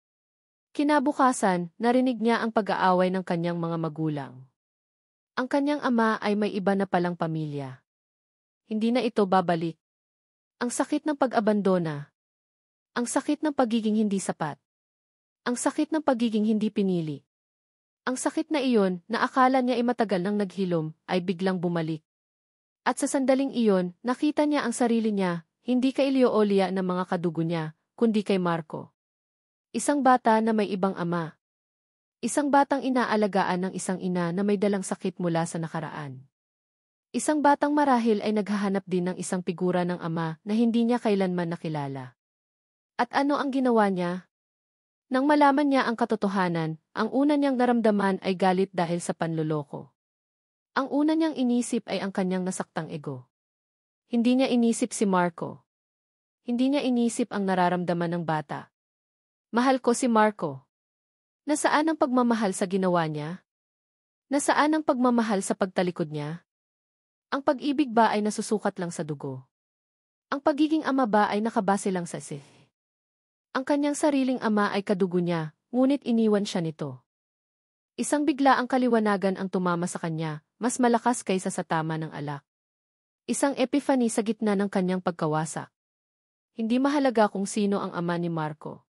Kinabukasan, narinig niya ang pag-aaway ng kanyang mga magulang. Ang kanyang ama ay may iba na palang pamilya. Hindi na ito babalik. Ang sakit ng pag-abandona. Ang sakit ng pagiging hindi sapat. Ang sakit ng pagiging hindi pinili. Ang sakit na iyon, na akala niya ay matagal nang naghilom, ay biglang bumalik. At sa sandaling iyon, nakita niya ang sarili niya, hindi kay Iliolia ng mga kadugo niya, kundi kay Marco. Isang bata na may ibang ama. Isang batang inaalagaan ng isang ina na may dalang sakit mula sa nakaraan. Isang batang marahil ay naghahanap din ng isang figura ng ama na hindi niya kailanman nakilala. At ano ang ginawa niya? Nang malaman niya ang katotohanan, ang una niyang naramdaman ay galit dahil sa panloloko. Ang una niyang inisip ay ang kanyang nasaktang ego. Hindi niya inisip si Marco. Hindi niya inisip ang nararamdaman ng bata. Mahal ko si Marco. Nasaan ang pagmamahal sa ginawa niya? Nasaan ang pagmamahal sa pagtalikod niya? Ang pag-ibig ba ay nasusukat lang sa dugo? Ang pagiging ama ba ay nakabase lang sa isip? Ang kanyang sariling ama ay kadugo niya, ngunit iniwan siya nito. Isang bigla ang kaliwanagan ang tumama sa kanya, mas malakas kaysa sa tama ng alak. Isang epiphany sa gitna ng kanyang pagkawasak. Hindi mahalaga kung sino ang ama ni Marco.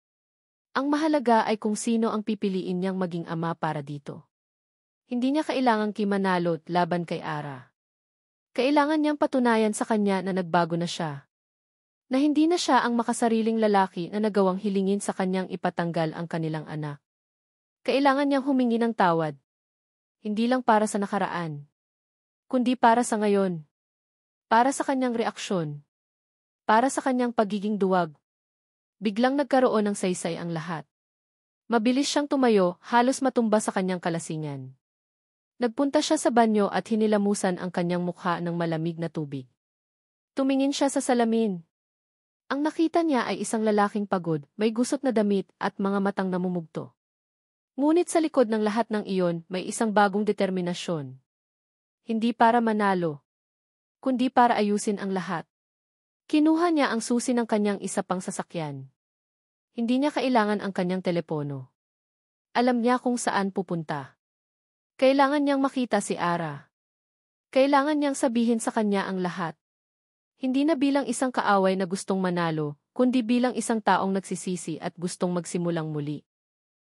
Ang mahalaga ay kung sino ang pipiliin niyang maging ama para dito. Hindi niya kailangang kimanalo laban kay Ara. Kailangan niyang patunayan sa kanya na nagbago na siya. Na hindi na siya ang makasariling lalaki na nagawang hilingin sa kanyang ipatanggal ang kanilang anak. Kailangan niyang humingi ng tawad. Hindi lang para sa nakaraan, kundi para sa ngayon. Para sa kanyang reaksyon. Para sa kanyang pagiging duwag. Biglang nagkaroon ng saysay ang lahat. Mabilis siyang tumayo, halos matumba sa kanyang kalasingan. Nagpunta siya sa banyo at hinilamusan ang kanyang mukha ng malamig na tubig. Tumingin siya sa salamin. Ang nakita niya ay isang lalaking pagod, may gusot na damit at mga matang namumugto. Ngunit sa likod ng lahat ng iyon, may isang bagong determinasyon. Hindi para manalo, kundi para ayusin ang lahat. Kinuha niya ang susi ng kanyang isa pang sasakyan. Hindi niya kailangan ang kanyang telepono. Alam niya kung saan pupunta. Kailangan niyang makita si Ara. Kailangan niyang sabihin sa kanya ang lahat. Hindi na bilang isang kaaway na gustong manalo, kundi bilang isang taong nagsisisi at gustong magsimulang muli.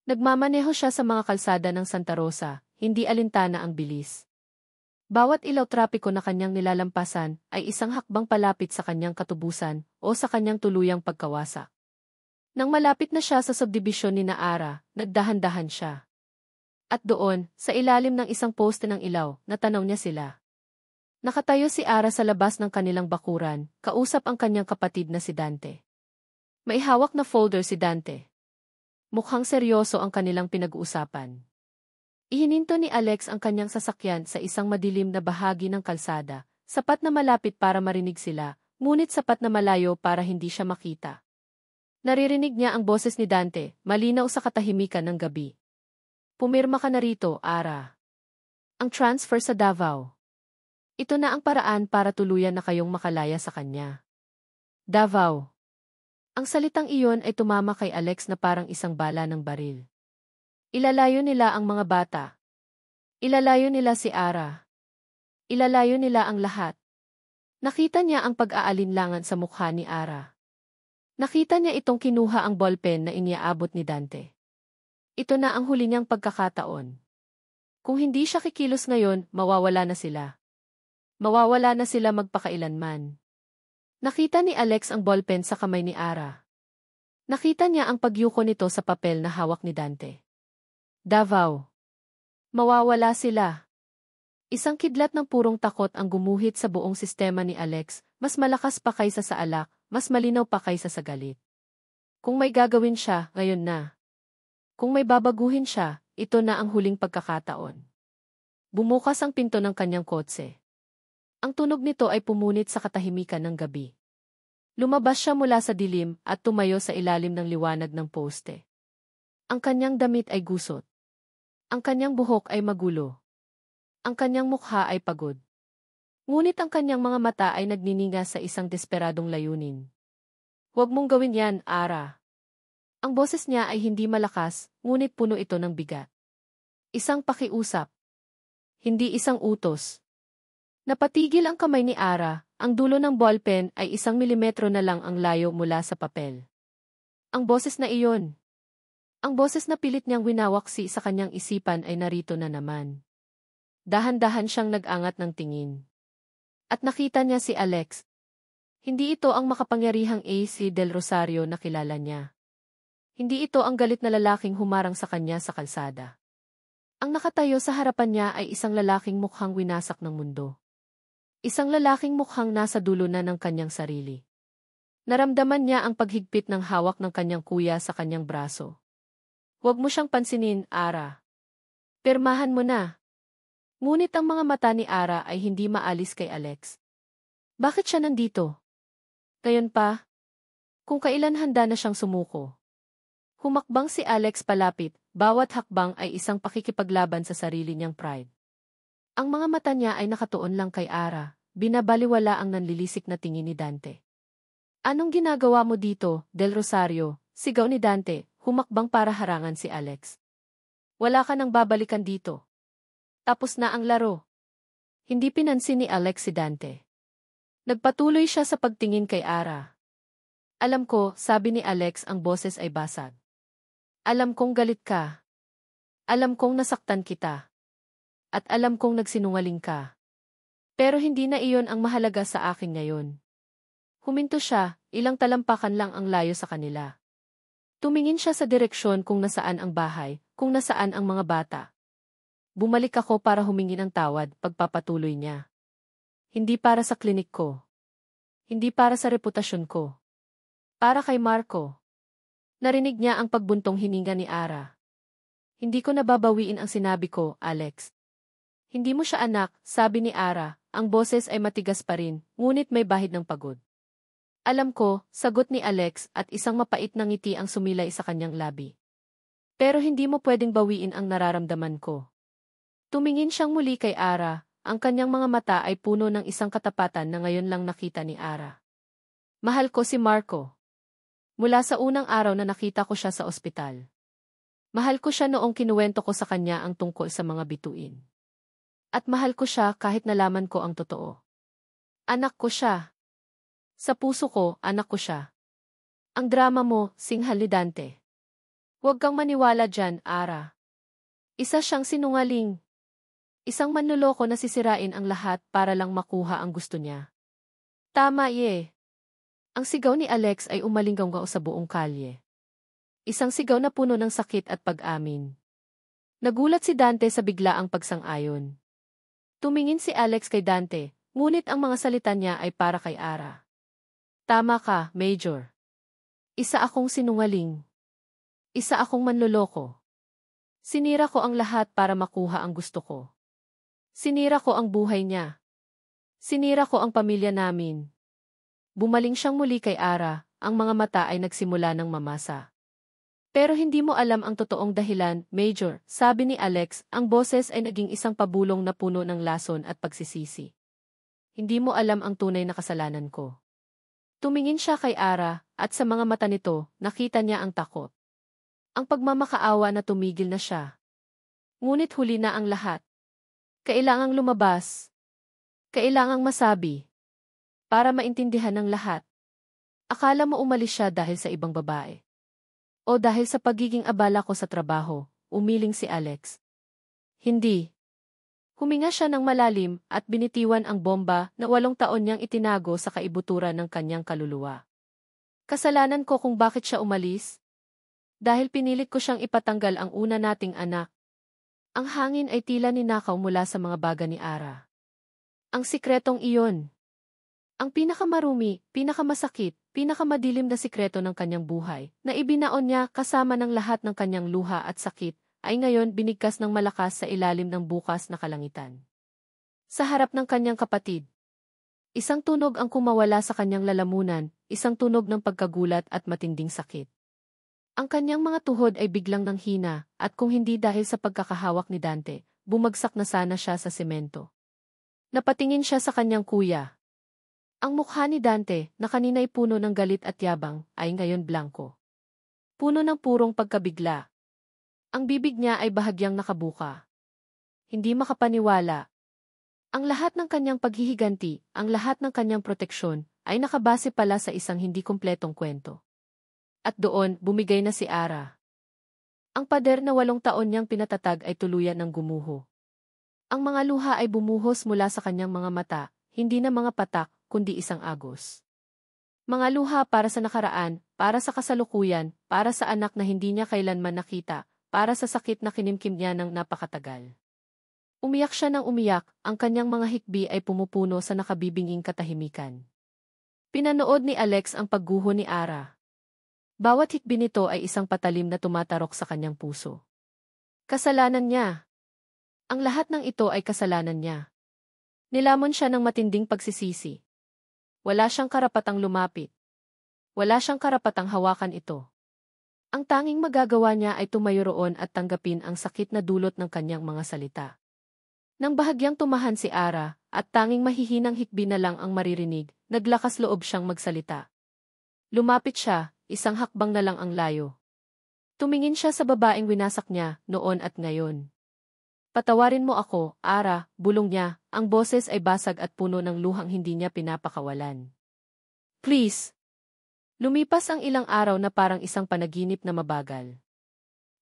Nagmamaneho siya sa mga kalsada ng Santa Rosa, hindi alintana ang bilis. Bawat ilaw trapiko na kanyang nilalampasan ay isang hakbang palapit sa kanyang katubusan o sa kanyang tuluyang pagkawasak. Nang malapit na siya sa subdibisyon ni Naara, nagdahan-dahan siya. At doon, sa ilalim ng isang poste ng ilaw, natanaw niya sila. Nakatayo si Ara sa labas ng kanilang bakuran, kausap ang kanyang kapatid na si Dante. May hawak na folder si Dante. Mukhang seryoso ang kanilang pinag-uusapan. Ihininto ni Alex ang kanyang sasakyan sa isang madilim na bahagi ng kalsada, sapat na malapit para marinig sila, ngunit sapat na malayo para hindi siya makita. Naririnig niya ang boses ni Dante, malinaw sa katahimikan ng gabi. Pumirma ka na rito, Ara. Ang transfer sa Davao. Ito na ang paraan para tuluyan na kayong makalaya sa kanya. Davao. Ang salitang iyon ay tumama kay Alex na parang isang bala ng baril. Ilalayo nila ang mga bata. Ilalayo nila si Ara. Ilalayo nila ang lahat. Nakita niya ang pag-aalinlangan sa mukha ni Ara. Nakita niya itong kinuha ang ballpen na iniaabot ni Dante. Ito na ang huli niyang pagkakataon. Kung hindi siya kikilos ngayon, mawawala na sila. Mawawala na sila magpakailanman. Nakita ni Alex ang ballpen sa kamay ni Ara. Nakita niya ang pagyuko nito sa papel na hawak ni Dante. Davao. Mawawala sila. Isang kidlat ng purong takot ang gumuhit sa buong sistema ni Alex, mas malakas pa kaysa sa alak, mas malinaw pa kaysa sa galit. Kung may gagawin siya, ngayon na. Kung may babaguhin siya, ito na ang huling pagkakataon. Bumukas ang pinto ng kanyang kotse. Ang tunog nito ay pumunit sa katahimikan ng gabi. Lumabas siya mula sa dilim at tumayo sa ilalim ng liwanag ng poste. Ang kanyang damit ay gusot. Ang kanyang buhok ay magulo. Ang kanyang mukha ay pagod. Ngunit ang kanyang mga mata ay nagnininga sa isang desperadong layunin. Huwag mong gawin yan, Ara. Ang boses niya ay hindi malakas, ngunit puno ito ng bigat. Isang pakiusap. Hindi isang utos. Napatigil ang kamay ni Ara, ang dulo ng ballpen ay 1 milimetro na lang ang layo mula sa papel. Ang boses na iyon. Ang boses na pilit niyang winawaksi sa kanyang isipan ay narito na naman. Dahan-dahan siyang nag-angat ng tingin. At nakita niya si Alex. Hindi ito ang makapangyarihang AC Del Rosario na kilala niya. Hindi ito ang galit na lalaking humarang sa kanya sa kalsada. Ang nakatayo sa harapan niya ay isang lalaking mukhang winasak ng mundo. Isang lalaking mukhang nasa dulo na ng kanyang sarili. Naramdaman niya ang paghigpit ng hawak ng kanyang kuya sa kanyang braso. Huwag mo siyang pansinin, Ara. Pirmahan mo na. Ngunit ang mga mata ni Ara ay hindi maalis kay Alex. Bakit siya nandito? Ngayon pa? Kung kailan handa na siyang sumuko. Humakbang si Alex palapit, bawat hakbang ay isang pakikipaglaban sa sarili niyang pride. Ang mga mata niya ay nakatuon lang kay Ara, binabaliwala ang nanlilisik na tingin ni Dante. Anong ginagawa mo dito, Del Rosario? Sigaw ni Dante, humakbang para harangan si Alex. Wala ka nang babalikan dito. Tapos na ang laro. Hindi pinansin ni Alex si Dante. Nagpatuloy siya sa pagtingin kay Ara. Alam ko, sabi ni Alex, ang boses ay basag. Alam kong galit ka. Alam kong nasaktan kita. At alam kong nagsinungaling ka. Pero hindi na iyon ang mahalaga sa akin ngayon. Huminto siya, ilang talampakan lang ang layo sa kanila. Tumingin siya sa direksyon kung nasaan ang bahay, kung nasaan ang mga bata. Bumalik ako para humingi ng tawad, pagpapatuloy niya. Hindi para sa klinik ko. Hindi para sa reputasyon ko. Para kay Marco. Narinig niya ang pagbuntong hininga ni Ara. Hindi ko nababawiin ang sinabi ko, Alex. Hindi mo siya anak, sabi ni Ara, ang boses ay matigas pa rin, ngunit may bahid ng pagod. Alam ko, sagot ni Alex at isang mapait na ngiti ang sumilay sa kanyang labi. Pero hindi mo pwedeng bawiin ang nararamdaman ko. Tumingin siyang muli kay Ara, ang kanyang mga mata ay puno ng isang katapatan na ngayon lang nakita ni Ara. Mahal ko si Marco. Mula sa unang araw na nakita ko siya sa ospital. Mahal ko siya noong kinuwento ko sa kanya ang tungkol sa mga bituin. At mahal ko siya kahit nalaman ko ang totoo. Anak ko siya. Sa puso ko, anak ko siya. Ang drama mo, singhal ni Dante. Huwag kang maniwala dyan, Ara. Isa siyang sinungaling. Isang manloloko na sisirain ang lahat para lang makuha ang gusto niya. Tama, ye. Ang sigaw ni Alex ay umalinggaw sa buong kalye. Isang sigaw na puno ng sakit at pag-amin. Nagulat si Dante sa biglaang pagsang-ayon. Tumingin si Alex kay Dante, ngunit ang mga salita niya ay para kay Ara. Tama ka, Major. Isa akong sinungaling. Isa akong manloloko. Sinira ko ang lahat para makuha ang gusto ko. Sinira ko ang buhay niya. Sinira ko ang pamilya namin. Bumaling siyang muli kay Ara, ang mga mata ay nagsimula ng mamasa. Pero hindi mo alam ang totoong dahilan, Major, sabi ni Alex, ang boses ay naging isang pabulong na puno ng lason at pagsisisi. Hindi mo alam ang tunay na kasalanan ko. Tumingin siya kay Ara, at sa mga mata nito, nakita niya ang takot. Ang pagmamakaawa na tumigil na siya. Ngunit huli na ang lahat. Kailangang lumabas. Kailangang masabi. Para maintindihan ng lahat. Akala mo umalis siya dahil sa ibang babae. O dahil sa pagiging abala ko sa trabaho, umiling si Alex. Hindi. Huminga siya ng malalim at binitiwan ang bomba na 8 taon niyang itinago sa kaibuturan ng kanyang kaluluwa. Kasalanan ko kung bakit siya umalis? Dahil pinilit ko siyang ipatanggal ang una nating anak. Ang hangin ay tila ninakaw mula sa mga baga ni Ara. Ang sikretong iyon. Ang pinakamarumi, pinakamasakit, pinakamadilim na sikreto ng kanyang buhay, na ibinaon niya kasama ng lahat ng kanyang luha at sakit, ay ngayon binigkas ng malakas sa ilalim ng bukas na kalangitan. Sa harap ng kanyang kapatid. Isang tunog ang kumawala sa kanyang lalamunan, isang tunog ng pagkagulat at matinding sakit. Ang kanyang mga tuhod ay biglang nanghina, at kung hindi dahil sa pagkakahawak ni Dante, bumagsak na sana siya sa semento. Napatingin siya sa kanyang kuya. Ang mukha ni Dante, na kanina'y puno ng galit at yabang, ay ngayon blanko. Puno ng purong pagkabigla. Ang bibig niya ay bahagyang nakabuka. Hindi makapaniwala. Ang lahat ng kanyang paghihiganti, ang lahat ng kanyang proteksyon, ay nakabase pala sa isang hindi kumpletong kwento. At doon, bumigay na si Ara. Ang pader na 8 taon niyang pinatatag ay tuluyan ng gumuho. Ang mga luha ay bumuhos mula sa kanyang mga mata, hindi na mga patak, kundi isang agos. Mga luha para sa nakaraan, para sa kasalukuyan, para sa anak na hindi niya kailanman nakita, para sa sakit na kinimkim niya ng napakatagal. Umiyak siya ng umiyak, ang kanyang mga hikbi ay pumupuno sa nakabibinging katahimikan. Pinanood ni Alex ang pagguho ni Ara. Bawat hikbi nito ay isang patalim na tumatarok sa kanyang puso. Kasalanan niya. Ang lahat ng ito ay kasalanan niya. Nilamon siya ng matinding pagsisisi. Wala siyang karapatang lumapit. Wala siyang karapatang hawakan ito. Ang tanging magagawa niya ay tumayo roon at tanggapin ang sakit na dulot ng kanyang mga salita. Nang bahagyang tumahan si Ara, at tanging mahihinang hikbi na lang ang maririnig, naglakas loob siyang magsalita. Lumapit siya, isang hakbang na lang ang layo. Tumingin siya sa babaeng winasak niya, noon at ngayon. Patawarin mo ako, Ara, bulong niya, ang boses ay basag at puno ng luhang hindi niya pinapakawalan. Please. Lumipas ang ilang araw na parang isang panaginip na mabagal.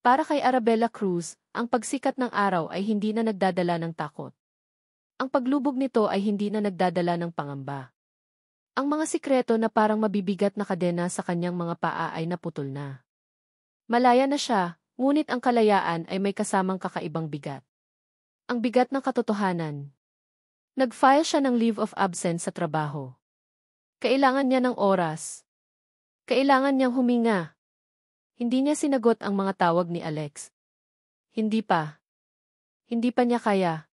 Para kay Arabella Cruz, ang pagsikat ng araw ay hindi na nagdadala ng takot. Ang paglubog nito ay hindi na nagdadala ng pangamba. Ang mga sikreto na parang mabibigat na kadena sa kanyang mga paa ay naputol na. Malaya na siya, ngunit ang kalayaan ay may kasamang kakaibang bigat. Ang bigat ng katotohanan. Nag-file siya ng leave of absence sa trabaho. Kailangan niya ng oras. Kailangan niyang huminga. Hindi niya sinagot ang mga tawag ni Alex. Hindi pa. Hindi pa niya kaya.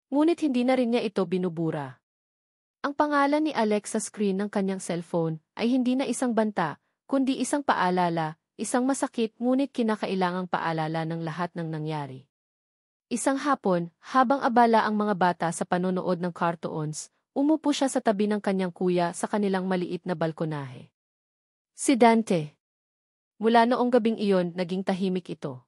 Ngunit hindi na rin niya ito binubura. Ang pangalan ni Alex sa screen ng kanyang cellphone ay hindi na isang banta, kundi isang paalala, isang masakit ngunit kinakailangang paalala ng lahat ng nangyari. Isang hapon, habang abala ang mga bata sa panonood ng cartoons, umupo siya sa tabi ng kanyang kuya sa kanilang maliit na balkonahe. Si Dante. Mula noong gabing iyon, naging tahimik ito.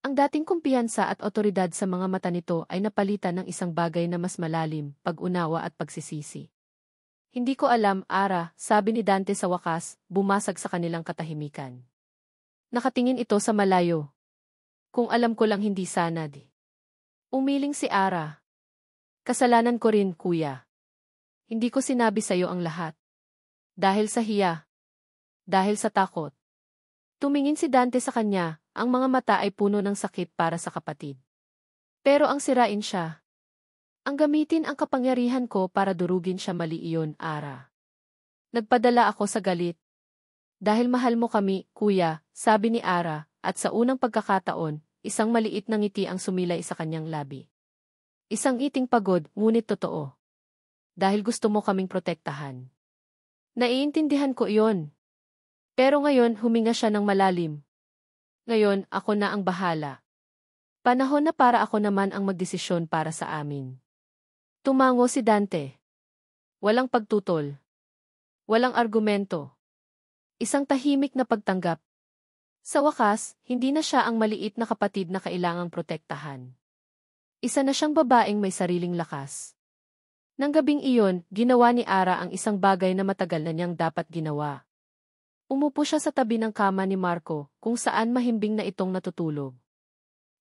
Ang dating kumpiyansa at otoridad sa mga mata nito ay napalitan ng isang bagay na mas malalim, pag-unawa at pagsisisi. Hindi ko alam, Ara, sabi ni Dante sa wakas, bumasag sa kanilang katahimikan. Nakatingin ito sa malayo. Kung alam ko lang hindi sana di. Umiling si Ara. Kasalanan ko rin, kuya. Hindi ko sinabi sa'yo ang lahat. Dahil sa hiya. Dahil sa takot. Tumingin si Dante sa kanya, ang mga mata ay puno ng sakit para sa kapatid. Pero ang sirain siya. Ang gamitin ang kapangyarihan ko para durugin siya, mali iyon, Ara. Nagpadala ako sa galit. Dahil mahal mo kami, kuya, sabi ni Ara, at sa unang pagkakataon, isang maliit na ngiti ang sumilay sa kanyang labi. Isang ngiting pagod, ngunit totoo. Dahil gusto mo kaming protektahan. Naiintindihan ko iyon. Pero ngayon huminga siya ng malalim. Ngayon, ako na ang bahala. Panahon na para ako naman ang magdesisyon para sa amin. Tumango si Dante. Walang pagtutol. Walang argumento. Isang tahimik na pagtanggap. Sa wakas, hindi na siya ang maliit na kapatid na kailangang protektahan. Isa na siyang babaeng may sariling lakas. Nang gabing iyon, ginawa ni Ara ang isang bagay na matagal na niyang dapat ginawa. Umupo siya sa tabi ng kama ni Marco, kung saan mahimbing na itong natutulog.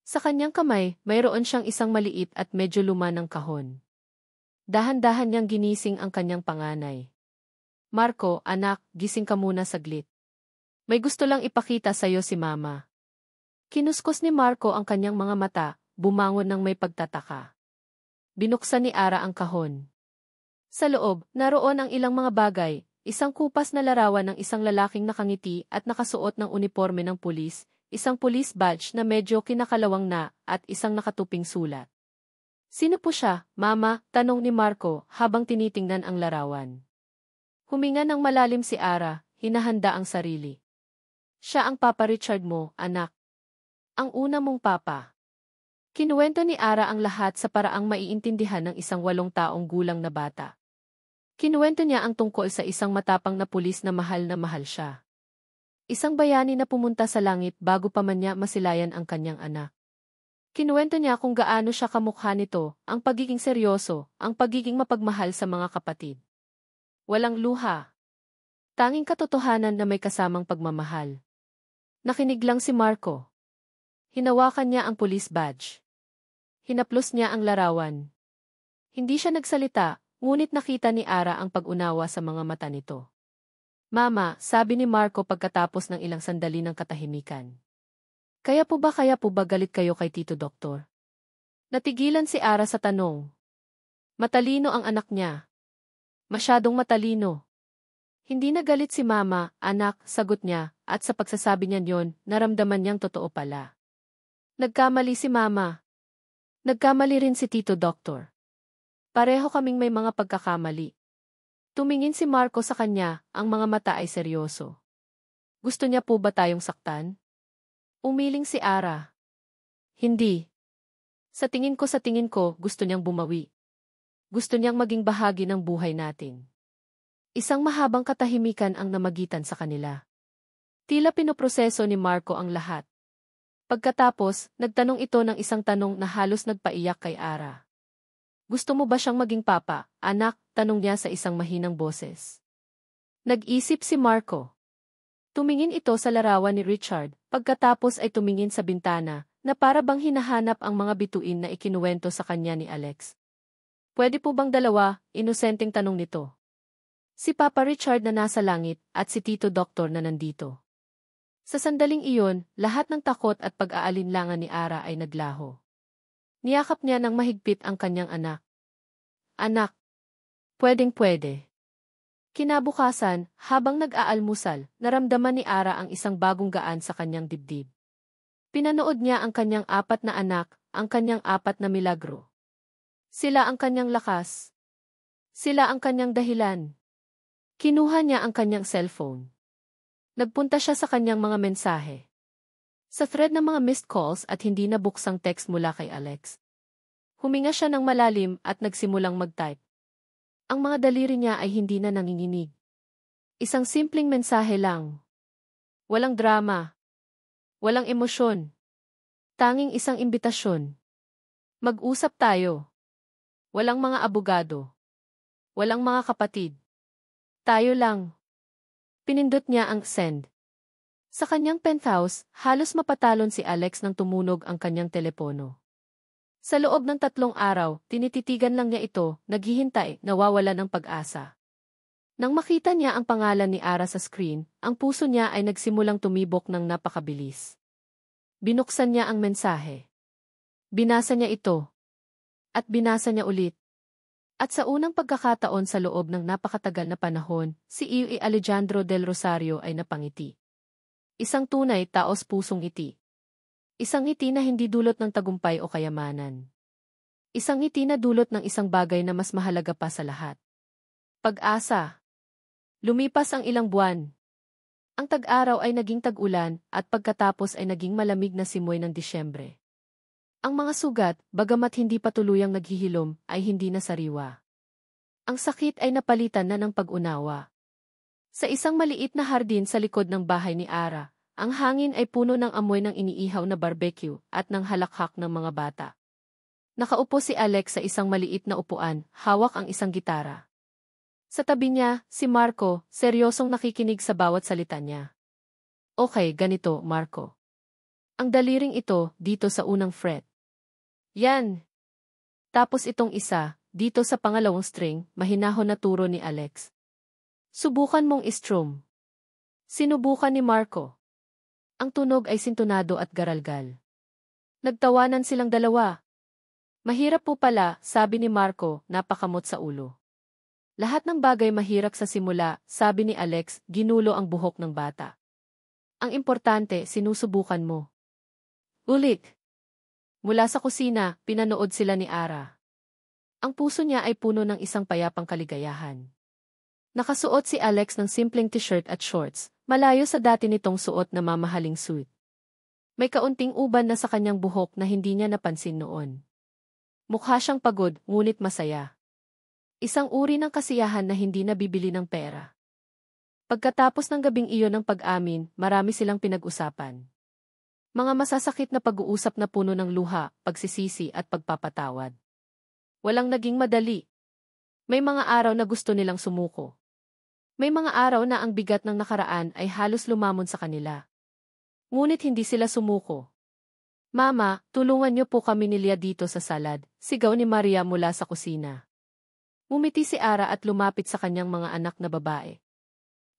Sa kanyang kamay, mayroon siyang isang maliit at medyo luma ng kahon. Dahan-dahan niyang ginising ang kanyang panganay. Marco, anak, gising ka muna saglit. May gusto lang ipakita sa'yo si Mama. Kinuskos ni Marco ang kanyang mga mata, bumangon ng may pagtataka. Binuksan ni Ara ang kahon. Sa loob, naroon ang ilang mga bagay, isang kupas na larawan ng isang lalaking nakangiti at nakasuot ng uniforme ng pulis, isang police badge na medyo kinakalawang na, at isang nakatuping sulat. Sino po siya, Mama? Tanong ni Marco habang tinitingnan ang larawan. Huminga ng malalim si Ara, hinahanda ang sarili. Siya ang Papa Richard mo, anak. Ang una mong papa. Kinuwento ni Ara ang lahat sa paraang maiintindihan ng isang 8 taong gulang na bata. Kinuwento niya ang tungkol sa isang matapang na pulis na mahal siya. Isang bayani na pumunta sa langit bago pa man niya masilayan ang kanyang anak. Kinuwento niya kung gaano siya kamukha nito, ang pagiging seryoso, ang pagiging mapagmahal sa mga kapatid. Walang luha. Tanging katotohanan na may kasamang pagmamahal. Nakinig lang si Marco. Hinawakan niya ang police badge. Hinaplos niya ang larawan. Hindi siya nagsalita, ngunit nakita ni Ara ang pag-unawa sa mga mata nito. Mama, sabi ni Marco pagkatapos ng ilang sandali ng katahimikan. Kaya po ba galit kayo kay Tito Doktor? Natigilan si Ara sa tanong. Matalino ang anak niya. Masyadong matalino. Hindi na galit si Mama, anak, sagot niya, at sa pagsasabi niya yon, naramdaman niyang totoo pala. Nagkamali si Mama. Nagkamali rin si Tito Doktor. Pareho kaming may mga pagkakamali. Tumingin si Marco sa kanya, ang mga mata ay seryoso. Gusto niya po ba tayong saktan? Umiling si Ara. Hindi. Sa tingin ko, gusto niyang bumawi. Gusto niyang maging bahagi ng buhay natin. Isang mahabang katahimikan ang namagitan sa kanila. Tila pinoproseso ni Marco ang lahat. Pagkatapos, nagtanong ito ng isang tanong na halos nagpaiyak kay Ara. Gusto mo ba siyang maging papa, anak? Tanong niya sa isang mahinang boses. Nag-isip si Marco. Tumingin ito sa larawan ni Richard, pagkatapos ay tumingin sa bintana, na para bang hinahanap ang mga bituin na ikinuwento sa kanya ni Alex. Pwede po bang dalawa? Inosenteng tanong nito. Si Papa Richard na nasa langit at si Tito Doktor na nandito. Sa sandaling iyon, lahat ng takot at pag-aalinlangan ni Ara ay naglaho. Niyakap niya ng mahigpit ang kanyang anak. Anak, pwedeng-pwede. Kinabukasan, habang nag-aalmusal, naramdaman ni Ara ang isang bagong gaan sa kanyang dibdib. Pinanood niya ang kanyang 4 na anak, ang kanyang 4 na milagro. Sila ang kanyang lakas. Sila ang kanyang dahilan. Kinuha niya ang kanyang cellphone. Nagpunta siya sa kanyang mga mensahe. Sa thread ng mga missed calls at hindi nabuksang text mula kay Alex. Huminga siya ng malalim at nagsimulang mag-type. Ang mga daliri niya ay hindi na nanginginig. Isang simpleng mensahe lang. Walang drama. Walang emosyon. Tanging isang imbitasyon. Mag-usap tayo. Walang mga abogado. Walang mga kapatid. Tayo lang. Pinindot niya ang send. Sa kanyang penthouse, halos mapatalon si Alex nang tumunog ang kanyang telepono. Sa loob ng 3 araw, tinititigan lang niya ito, naghihintay, nawawala ng pag-asa. Nang makita niya ang pangalan ni Ara sa screen, ang puso niya ay nagsimulang tumibok ng napakabilis. Binuksan niya ang mensahe. Binasa niya ito. At binasa niya ulit. At sa unang pagkakataon sa loob ng napakatagal na panahon, si E. Alejandro del Rosario ay napangiti. Isang tunay taos pusong ngiti. Isang ngiti na hindi dulot ng tagumpay o kayamanan. Isang ngiti na dulot ng isang bagay na mas mahalaga pa sa lahat. Pag-asa. Lumipas ang ilang buwan. Ang tag-araw ay naging tag-ulan at pagkatapos ay naging malamig na simoy ng Disyembre. Ang mga sugat, bagamat hindi pa tuluyang naghihilom, ay hindi na sariwa. Ang sakit ay napalitan na ng pag-unawa. Sa isang maliit na hardin sa likod ng bahay ni Ara, ang hangin ay puno ng amoy ng iniihaw na barbecue at ng halakhak ng mga bata. Nakaupo si Alex sa isang maliit na upuan, hawak ang isang gitara. Sa tabi niya, si Marco, seryosong nakikinig sa bawat salita niya. Okay, ganito, Marco. Ang daliring ito, dito sa unang fret. Yan. Tapos itong isa, dito sa pangalawang string, mahinahon na turo ni Alex. Subukan mong istrum. Sinubukan ni Marco. Ang tunog ay sintonado at garalgal. Nagtawanan silang dalawa. Mahirap po pala, sabi ni Marco, napakamot sa ulo. Lahat ng bagay mahirap sa simula, sabi ni Alex, ginulo ang buhok ng bata. Ang importante, sinusubukan mo. Ulit. Mula sa kusina, pinanood sila ni Ara. Ang puso niya ay puno ng isang payapang kaligayahan. Nakasuot si Alex ng simpleng t-shirt at shorts, malayo sa dati nitong suot na mamahaling suit. May kaunting uban na sa kanyang buhok na hindi niya napansin noon. Mukha siyang pagod, ngunit masaya. Isang uri ng kasiyahan na hindi nabibili ng pera. Pagkatapos ng gabing iyon ng pag-amin, marami silang pinag-usapan. Mga masasakit na pag-uusap na puno ng luha, pagsisisi at pagpapatawad. Walang naging madali. May mga araw na gusto nilang sumuko. May mga araw na ang bigat ng nakaraan ay halos lumamon sa kanila. Ngunit hindi sila sumuko. Mama, tulungan niyo po kami ni Lia dito sa salad, sigaw ni Maria mula sa kusina. Umiti si Ara at lumapit sa kanyang mga anak na babae.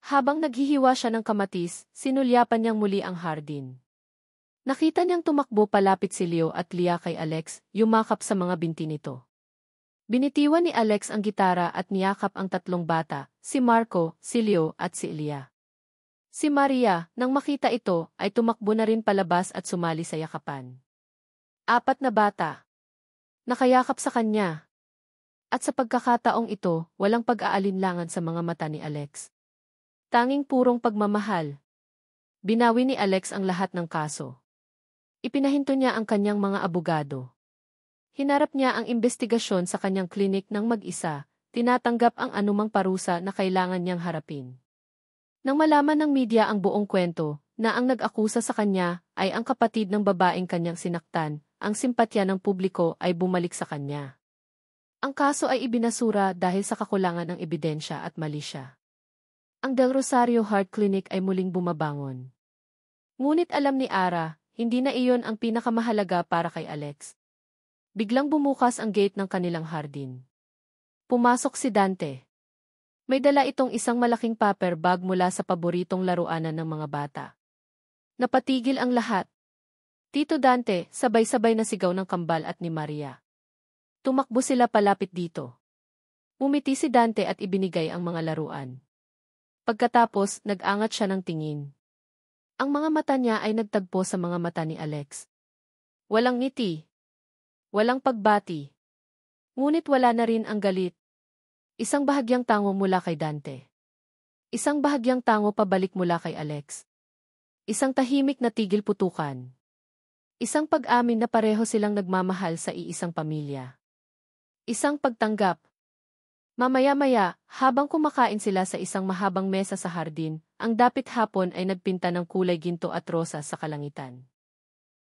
Habang naghihiwa siya ng kamatis, sinulyapan niyang muli ang hardin. Nakita niyang tumakbo palapit si Leo at Lia kay Alex, yumakap sa mga binti nito. Binitiwan ni Alex ang gitara at niyakap ang tatlong bata, si Marco, si Leo at si Lia. Si Maria, nang makita ito, ay tumakbo na rin palabas at sumali sa yakapan. 4 na bata. Nakayakap sa kanya. At sa pagkakataong ito, walang pag-aalinlangan sa mga mata ni Alex. Tanging purong pagmamahal. Binawi ni Alex ang lahat ng kaso. Ipinahinto niya ang kanyang mga abogado. Hinarap niya ang investigasyon sa kanyang klinik ng mag-isa, tinatanggap ang anumang parusa na kailangan niyang harapin. Nang malaman ng media ang buong kwento, na ang nag-akusa sa kanya ay ang kapatid ng babaeng kanyang sinaktan, ang simpatya ng publiko ay bumalik sa kanya. Ang kaso ay ibinasura dahil sa kakulangan ng ebidensya at mali siya. Ang Del Rosario Heart Clinic ay muling bumabangon. Ngunit alam ni Ara, hindi na iyon ang pinakamahalaga para kay Alex. Biglang bumukas ang gate ng kanilang hardin. Pumasok si Dante. May dala itong isang malaking paper bag mula sa paboritong laruanan ng mga bata. Napatigil ang lahat. Tito Dante, sabay-sabay na sigaw ng kambal at ni Maria. Tumakbo sila palapit dito. Umiti si Dante at ibinigay ang mga laruan. Pagkatapos, nag-angat siya ng tingin. Ang mga mata niya ay nagtagpo sa mga mata ni Alex. Walang ngiti. Walang pagbati. Ngunit wala na rin ang galit. Isang bahagyang tango mula kay Dante. Isang bahagyang tango pabalik mula kay Alex. Isang tahimik na tigil putukan. Isang pag-amin na pareho silang nagmamahal sa iisang pamilya. Isang pagtanggap. Mamaya-maya, habang kumakain sila sa isang mahabang mesa sa hardin, ang dapit hapon ay nagpinta ng kulay ginto at rosa sa kalangitan.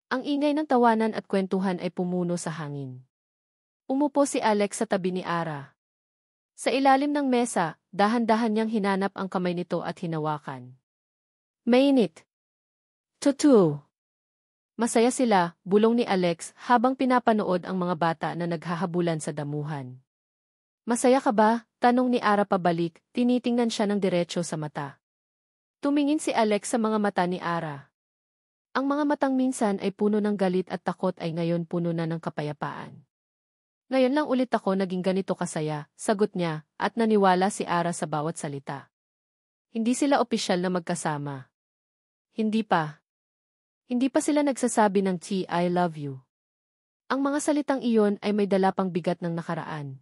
Ang ingay ng tawanan at kwentuhan ay pumuno sa hangin. Umupo si Alex sa tabi ni Ara. Sa ilalim ng mesa, dahan-dahan niyang hinanap ang kamay nito at hinawakan. Mainit. Tutu. Masaya sila, bulong ni Alex habang pinapanood ang mga bata na naghahabulan sa damuhan. Masaya ka ba? Tanong ni Ara pabalik, tinitingnan siya ng diretso sa mata. Tumingin si Alex sa mga mata ni Ara. Ang mga matang minsan ay puno ng galit at takot ay ngayon puno na ng kapayapaan. Ngayon lang ulit ako naging ganito kasaya, sagot niya, at naniwala si Ara sa bawat salita. Hindi sila opisyal na magkasama. Hindi pa. Hindi pa sila nagsasabi ng I love you. Ang mga salitang iyon ay may dala pang bigat ng nakaraan.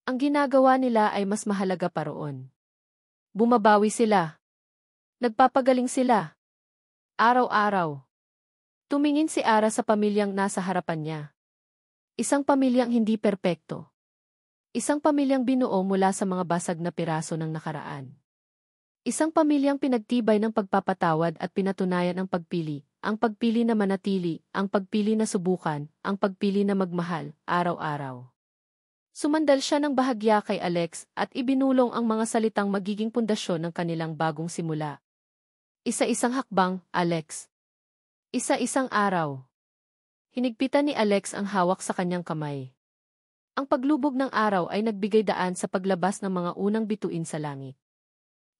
Ang ginagawa nila ay mas mahalaga pa roon. Bumabawi sila. Nagpapagaling sila. Araw-araw. Tumingin si Ara sa pamilyang nasa harapan niya. Isang pamilyang hindi perpekto. Isang pamilyang binuo mula sa mga basag na piraso ng nakaraan. Isang pamilyang pinagtibay ng pagpapatawad at pinatunayan ang pagpili na manatili, ang pagpili na subukan, ang pagpili na magmahal, araw-araw. Sumandal siya ng bahagya kay Alex at ibinulong ang mga salitang magiging pundasyon ng kanilang bagong simula. Isa-isang hakbang, Alex. Isa-isang araw. Hinigpitan ni Alex ang hawak sa kanyang kamay. Ang paglubog ng araw ay nagbigay daan sa paglabas ng mga unang bituin sa langit.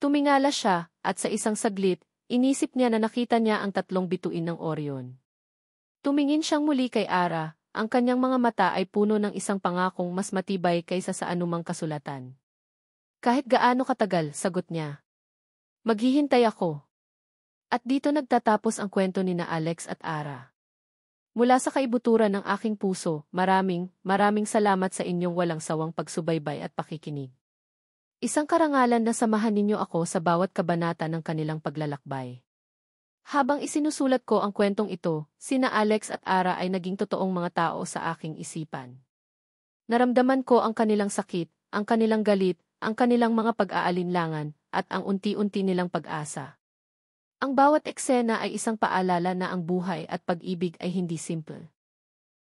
Tumingala siya, at sa isang saglit, inisip niya na nakita niya ang 3 bituin ng Orion. Tumingin siyang muli kay Ara, ang kanyang mga mata ay puno ng isang pangakong mas matibay kaysa sa anumang kasulatan. Kahit gaano katagal, sagot niya. Maghihintay ako. At dito nagtatapos ang kwento ni na Alex at Ara. Mula sa kaibuturan ng aking puso, maraming salamat sa inyong walang sawang pagsubaybay at pakikinig. Isang karangalan na samahan ninyo ako sa bawat kabanata ng kanilang paglalakbay. Habang isinusulat ko ang kwentong ito, sina Alex at Ara ay naging totoong mga tao sa aking isipan. Naramdaman ko ang kanilang sakit, ang kanilang galit, ang kanilang mga pag-aalinlangan, at ang unti-unti nilang pag-asa. Ang bawat eksena ay isang paalala na ang buhay at pag-ibig ay hindi simple.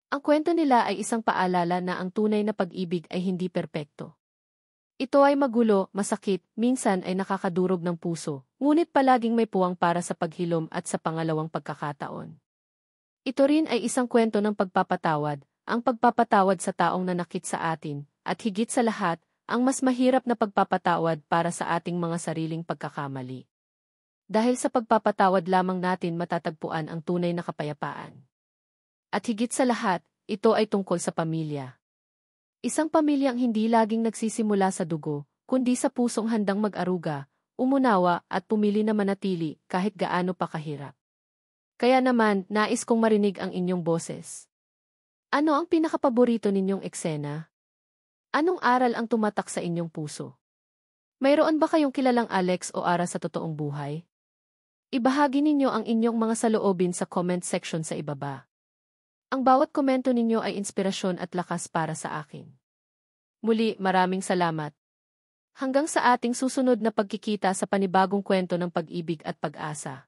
Ang kwento nila ay isang paalala na ang tunay na pag-ibig ay hindi perpekto. Ito ay magulo, masakit, minsan ay nakakadurog ng puso, ngunit palaging may puwang para sa paghilom at sa pangalawang pagkakataon. Ito rin ay isang kwento ng pagpapatawad, ang pagpapatawad sa taong nanakit sa atin, at higit sa lahat, ang mas mahirap na pagpapatawad para sa ating mga sariling pagkakamali. Dahil sa pagpapatawad lamang natin matatagpuan ang tunay na kapayapaan. At higit sa lahat, ito ay tungkol sa pamilya. Isang pamilyang hindi laging nagsisimula sa dugo, kundi sa pusong handang mag-aruga, umunawa at pumili na manatili kahit gaano pa kahirap. Kaya naman, nais kong marinig ang inyong boses. Ano ang pinakapaborito ninyong eksena? Anong aral ang tumatak sa inyong puso? Mayroon ba kayong kilalang Alex o Ara sa totoong buhay? Ibahagi ninyo ang inyong mga saloobin sa comment section sa ibaba. Ang bawat komento ninyo ay inspirasyon at lakas para sa akin. Muli, maraming salamat. Hanggang sa ating susunod na pagkikita sa panibagong kwento ng pag-ibig at pag-asa.